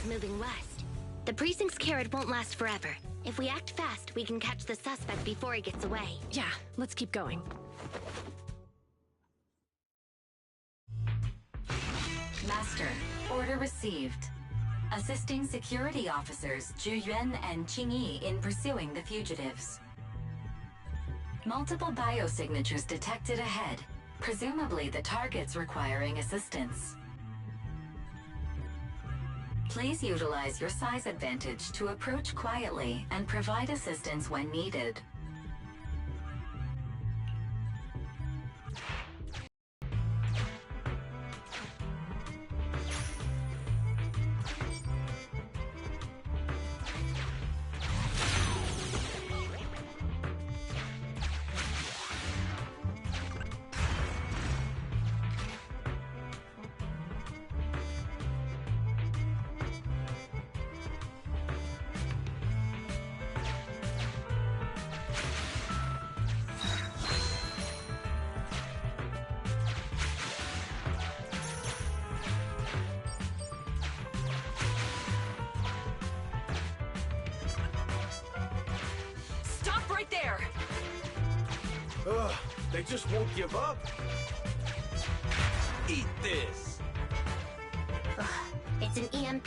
[SPEAKER 10] Moving west. The precinct's carrot won't last forever. If we act fast, we can catch the suspect before he gets away.
[SPEAKER 9] Yeah, let's keep going.
[SPEAKER 8] Master, order received. Assisting security officers Zhu Yuan and Qing Yi in pursuing the fugitives. Multiple biosignatures detected ahead, presumably the targets requiring assistance. Please utilize your size advantage to approach quietly and provide assistance when needed.
[SPEAKER 9] There!
[SPEAKER 19] Ugh, they just won't give up.
[SPEAKER 12] Eat this.
[SPEAKER 10] Ugh, it's an EMP.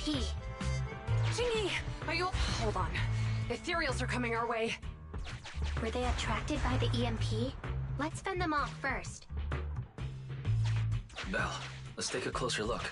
[SPEAKER 9] Jingy, are you... Hold on. Ethereals are coming our way.
[SPEAKER 10] Were they attracted by the EMP? Let's fend them off first.
[SPEAKER 7] Belle, let's take a closer look.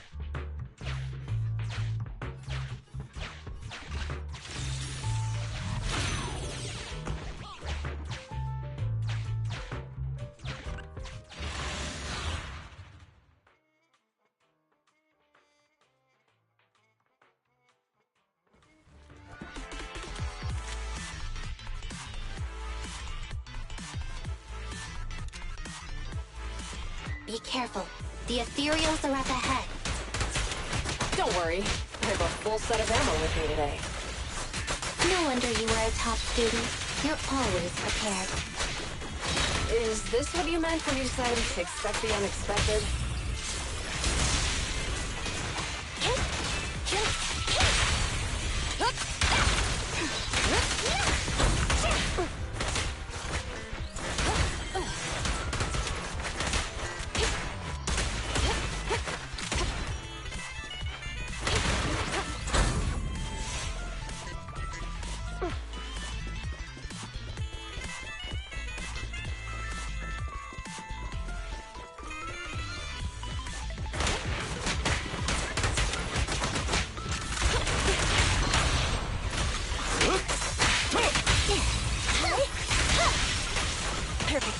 [SPEAKER 10] Be careful. The Ethereals are up ahead.
[SPEAKER 9] Don't worry. I have a full set of ammo with me today.
[SPEAKER 10] No wonder you were a top student. You're always prepared.
[SPEAKER 9] Is this what you meant when you said expect the unexpected?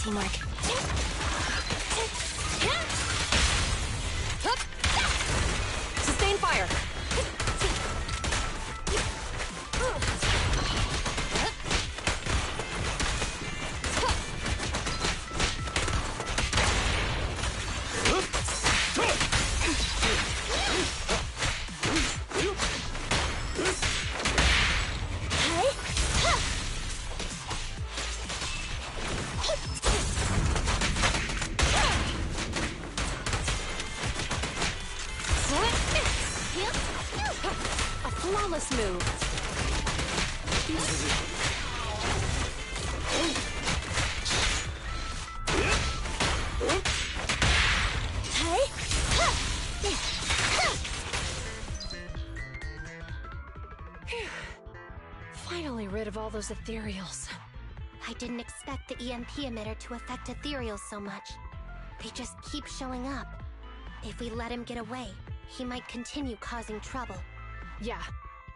[SPEAKER 15] teamwork.
[SPEAKER 9] Sustain fire! A flawless move. Finally rid of all those ethereals.
[SPEAKER 10] I didn't expect the EMP emitter to affect ethereals so much. They just keep showing up. If we let him get away, he might continue causing trouble.
[SPEAKER 9] Yeah,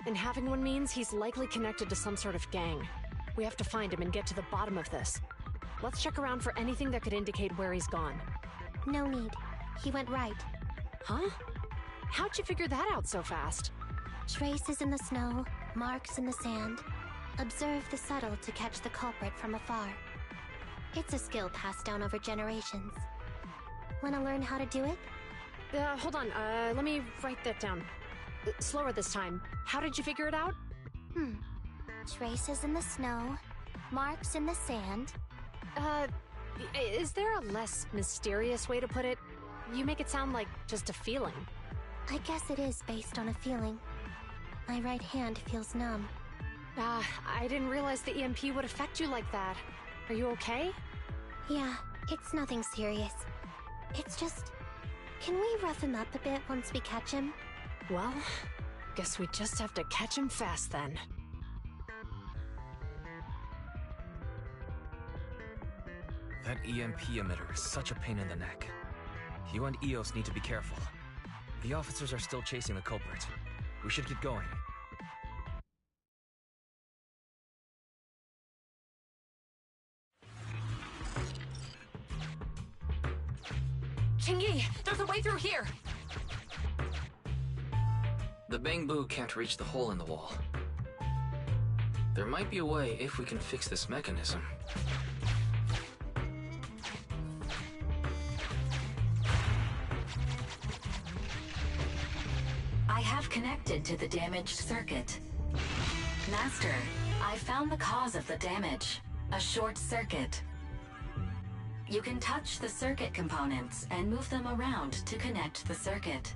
[SPEAKER 9] and having one means he's likely connected to some sort of gang. We have to find him and get to the bottom of this. Let's check around for anything that could indicate where he's gone.
[SPEAKER 10] No need. He went right.
[SPEAKER 9] Huh? How'd you figure that out so fast?
[SPEAKER 10] Traces in the snow, marks in the sand. Observe the subtle to catch the culprit from afar. It's a skill passed down over generations. Wanna learn how to do it?
[SPEAKER 9] Hold on, let me write that down. Slower this time. How did you figure it out?
[SPEAKER 10] Traces in the snow, marks in the sand.
[SPEAKER 9] Is there a less mysterious way to put it? You make it sound like just a feeling.
[SPEAKER 10] I guess it is based on a feeling. My right hand feels numb.
[SPEAKER 9] I didn't realize the EMP would affect you like that. Are you okay?
[SPEAKER 10] Yeah, it's nothing serious. It's just... Can we rough him up a bit once we catch him?
[SPEAKER 9] Well, guess we just have to catch him fast then.
[SPEAKER 7] That EMP emitter is such a pain in the neck. You and EOS need to be careful. The officers are still chasing the culprit. We should get going.
[SPEAKER 15] Chingy, there's a way through here!
[SPEAKER 7] The Bangbu can't reach the hole in the wall. There might be a way if we can fix this mechanism.
[SPEAKER 8] I have connected to the damaged circuit. Master, I found the cause of the damage. A short circuit. You can touch the circuit components and move them around to connect the circuit.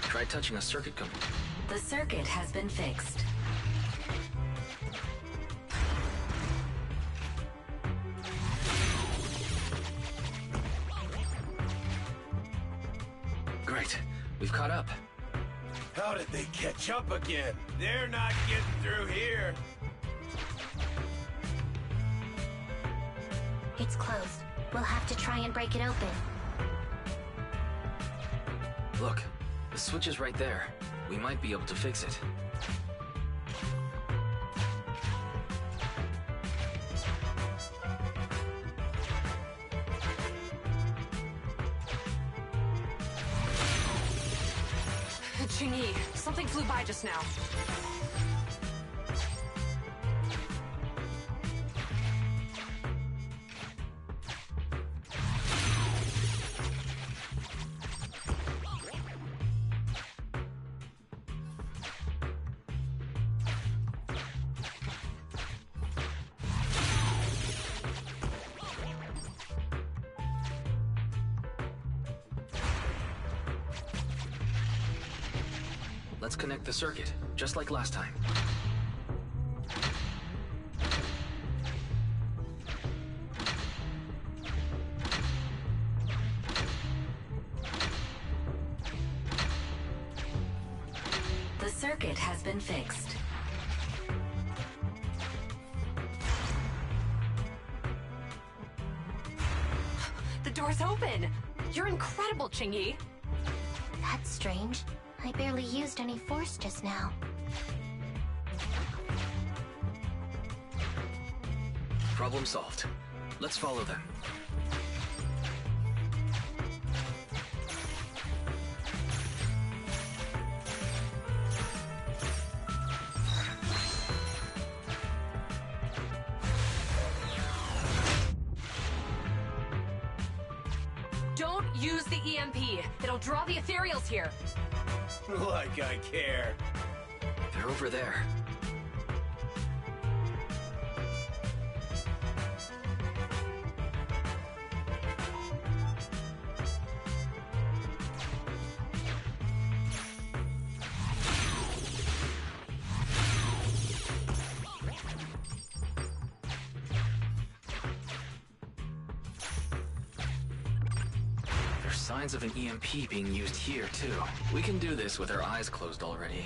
[SPEAKER 7] Try touching a circuit component.
[SPEAKER 8] The circuit has been fixed.
[SPEAKER 7] Great. We've caught up.
[SPEAKER 19] How did they catch up again? They're not getting through here.
[SPEAKER 10] It's closed. We'll have to try and break it open.
[SPEAKER 7] Look, the switch is right there. We might be able to fix it.
[SPEAKER 9] Chingy, something flew by just now.
[SPEAKER 7] Let's connect the circuit, just like last time.
[SPEAKER 8] The circuit has been fixed.
[SPEAKER 9] The door's open! You're incredible, Chingy!
[SPEAKER 10] That's strange. I barely used any force just now.
[SPEAKER 7] Problem solved. Let's follow them.
[SPEAKER 9] Don't use the EMP. It'll draw the ethereals here.
[SPEAKER 19] Like I care.
[SPEAKER 7] They're over there. Signs of an EMP being used here, too. We can do this with our eyes closed already.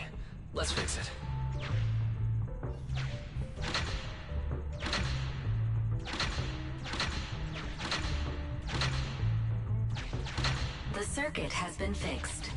[SPEAKER 7] Let's fix it.
[SPEAKER 8] The circuit has been fixed.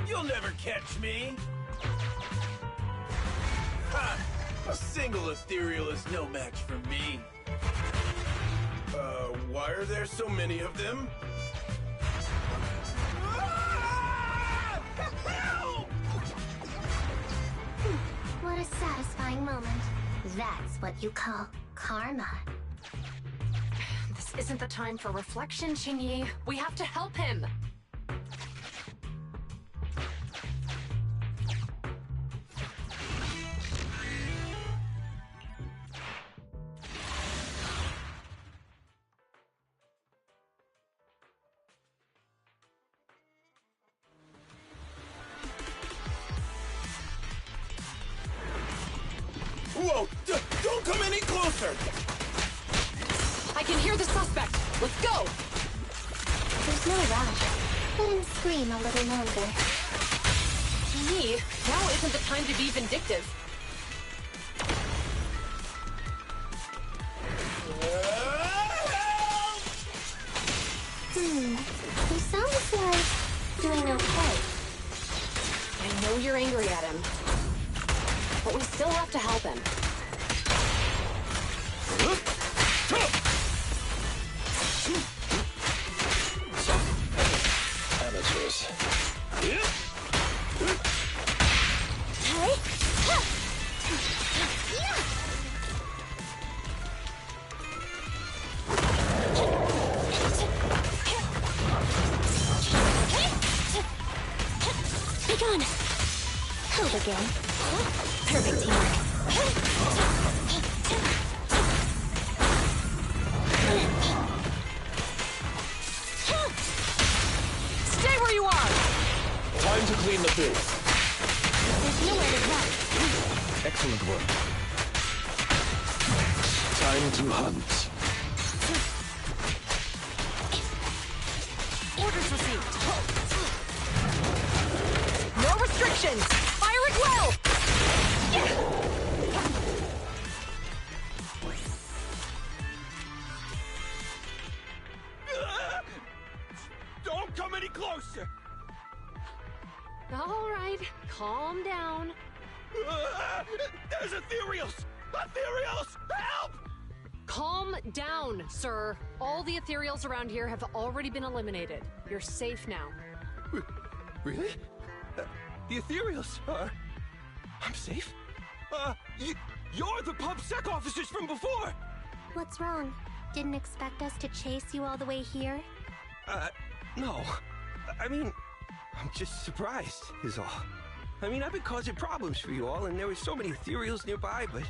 [SPEAKER 19] You'll never catch me! Ha! A single ethereal is no match for me. Why are there so many of them? Help!
[SPEAKER 10] What a satisfying moment. That's what you call karma.
[SPEAKER 9] This isn't the time for reflection, Qingyi. We have to help him.
[SPEAKER 19] Whoa! Don't come any closer!
[SPEAKER 9] I can hear the suspect. Let's go!
[SPEAKER 10] There's no rush. Let him scream a little longer.
[SPEAKER 9] Qingyi, now isn't the time to be vindictive.
[SPEAKER 10] He sounds like doing okay.
[SPEAKER 9] I know you're angry at him, but we still have to help him.
[SPEAKER 18] Amateurs.
[SPEAKER 10] Be gone. Hold again. Perfect teamwork.
[SPEAKER 9] Stay where you are!
[SPEAKER 18] Time to clean the booth.
[SPEAKER 10] There's nowhere to run.
[SPEAKER 18] Excellent work. Time to hunt.
[SPEAKER 9] Orders received. No restrictions! Fire at will!
[SPEAKER 19] Don't come any closer!
[SPEAKER 9] All right, calm down.
[SPEAKER 19] There's ethereals! Ethereals! Help!
[SPEAKER 9] Calm down, sir. All the ethereals around here have already been eliminated. You're safe now.
[SPEAKER 14] Really? The ethereals are... I'm safe? You're the PubSec officers from before!
[SPEAKER 10] What's wrong? Didn't expect us to chase you all the way here?
[SPEAKER 14] No. I mean, I'm just surprised, is all. I mean, I've been causing problems for you all, and there were so many ethereals nearby, but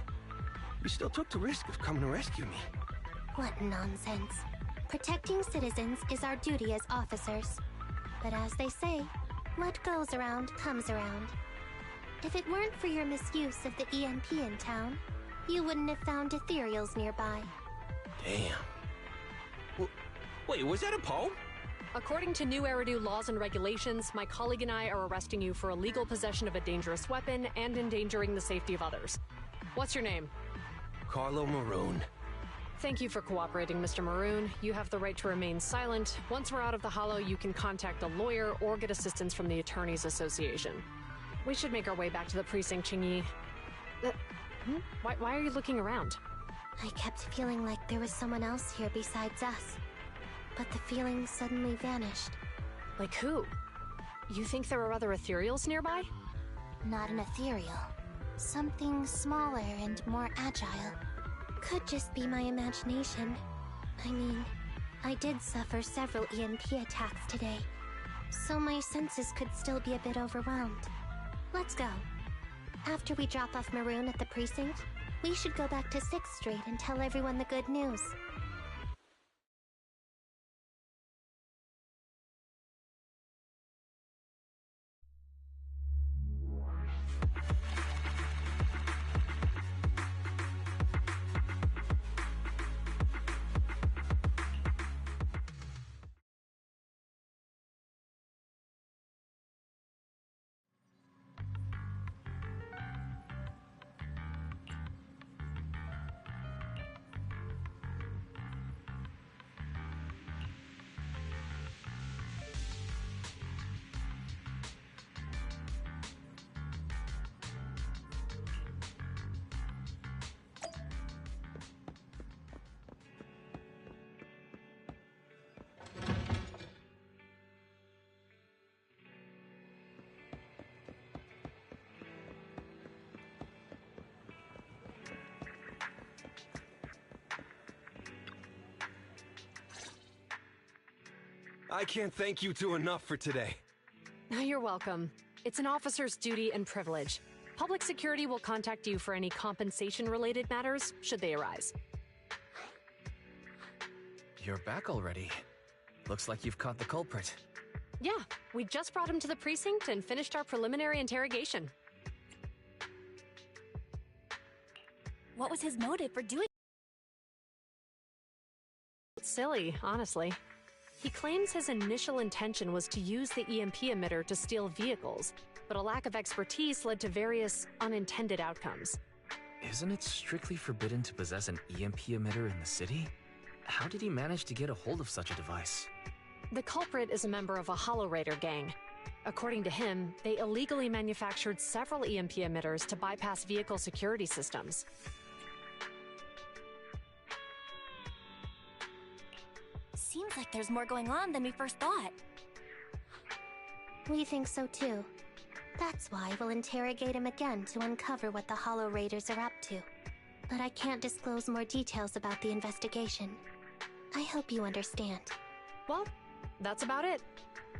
[SPEAKER 14] You still took the risk of coming to rescue me.
[SPEAKER 10] What nonsense. Protecting citizens is our duty as officers. But as they say, what goes around comes around. If it weren't for your misuse of the EMP in town, you wouldn't have found ethereals nearby.
[SPEAKER 14] Damn. Wait, was that a poem?
[SPEAKER 9] According to new Eridu laws and regulations, my colleague and I are arresting you for illegal possession of a dangerous weapon and endangering the safety of others. What's your name?
[SPEAKER 14] Carlo Maroon.
[SPEAKER 9] Thank you for cooperating, Mr. Maroon. You have the right to remain silent. Once we're out of the Hollow, you can contact a lawyer or get assistance from the Attorneys Association. We should make our way back to the precinct, Qingyi. Why are you looking around?
[SPEAKER 10] I kept feeling like there was someone else here besides us. But the feeling suddenly vanished.
[SPEAKER 9] Like who? You think there are other ethereals nearby?
[SPEAKER 10] Not an ethereal. Something smaller and more agile. Could just be my imagination. I mean, I did suffer several EMP attacks today, so my senses could still be a bit overwhelmed. Let's go. After we drop off Maroon at the precinct, we should go back to 6th Street and tell everyone the good news.
[SPEAKER 14] I can't thank you two enough for today.
[SPEAKER 9] You're welcome. It's an officer's duty and privilege. Public security will contact you for any compensation-related matters, should they arise.
[SPEAKER 7] You're back already. Looks like you've caught the culprit.
[SPEAKER 9] Yeah, we just brought him to the precinct and finished our preliminary interrogation.
[SPEAKER 15] What was his motive for doing?
[SPEAKER 9] It's silly, honestly. He claims his initial intention was to use the EMP emitter to steal vehicles, but a lack of expertise led to various unintended outcomes.
[SPEAKER 7] Isn't it strictly forbidden to possess an EMP emitter in the city? How did he manage to get a hold of such a device?
[SPEAKER 9] The culprit is a member of a Hollow Raider gang. According to him, they illegally manufactured several EMP emitters to bypass vehicle security systems.
[SPEAKER 15] Seems like there's more going on than we first thought.
[SPEAKER 10] We think so too. That's why we'll interrogate him again to uncover what the Hollow Raiders are up to. But I can't disclose more details about the investigation. I hope you understand.
[SPEAKER 9] Well, that's about it.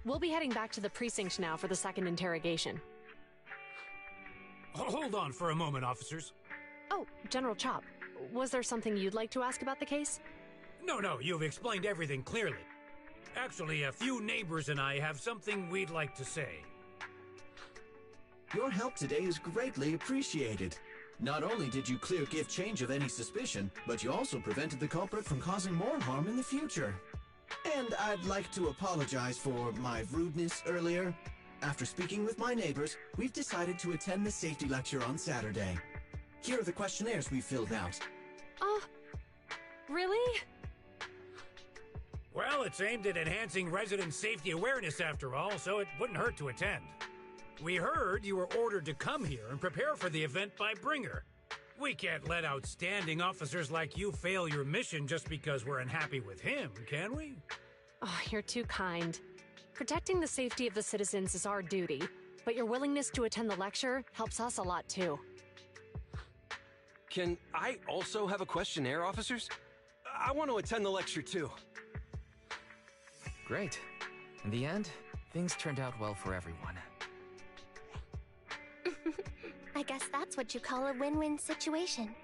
[SPEAKER 9] We'll be heading back to the precinct now for the second interrogation.
[SPEAKER 13] Hold on for a moment, officers.
[SPEAKER 9] Oh, General Chop, was there something you'd like to ask about the case?
[SPEAKER 13] No, you've explained everything clearly. Actually, a few neighbors and I have something we'd like to say.
[SPEAKER 2] Your help today is greatly appreciated. Not only did you clear Gift Change of any suspicion, but you also prevented the culprit from causing more harm in the future. And I'd like to apologize for my rudeness earlier. After speaking with my neighbors, we've decided to attend the safety lecture on Saturday. Here are the questionnaires we filled out.
[SPEAKER 9] Really?
[SPEAKER 13] Well, it's aimed at enhancing resident safety awareness after all, so it wouldn't hurt to attend. We heard you were ordered to come here and prepare for the event by Bringer. We can't let outstanding officers like you fail your mission just because we're unhappy with him, can we?
[SPEAKER 9] Oh, you're too kind. Protecting the safety of the citizens is our duty, but your willingness to attend the lecture helps us a lot too.
[SPEAKER 14] Can I also have a questionnaire, officers? I want to attend the lecture too.
[SPEAKER 7] Great. In the end, things turned out well for everyone.
[SPEAKER 10] I guess that's what you call a win-win situation.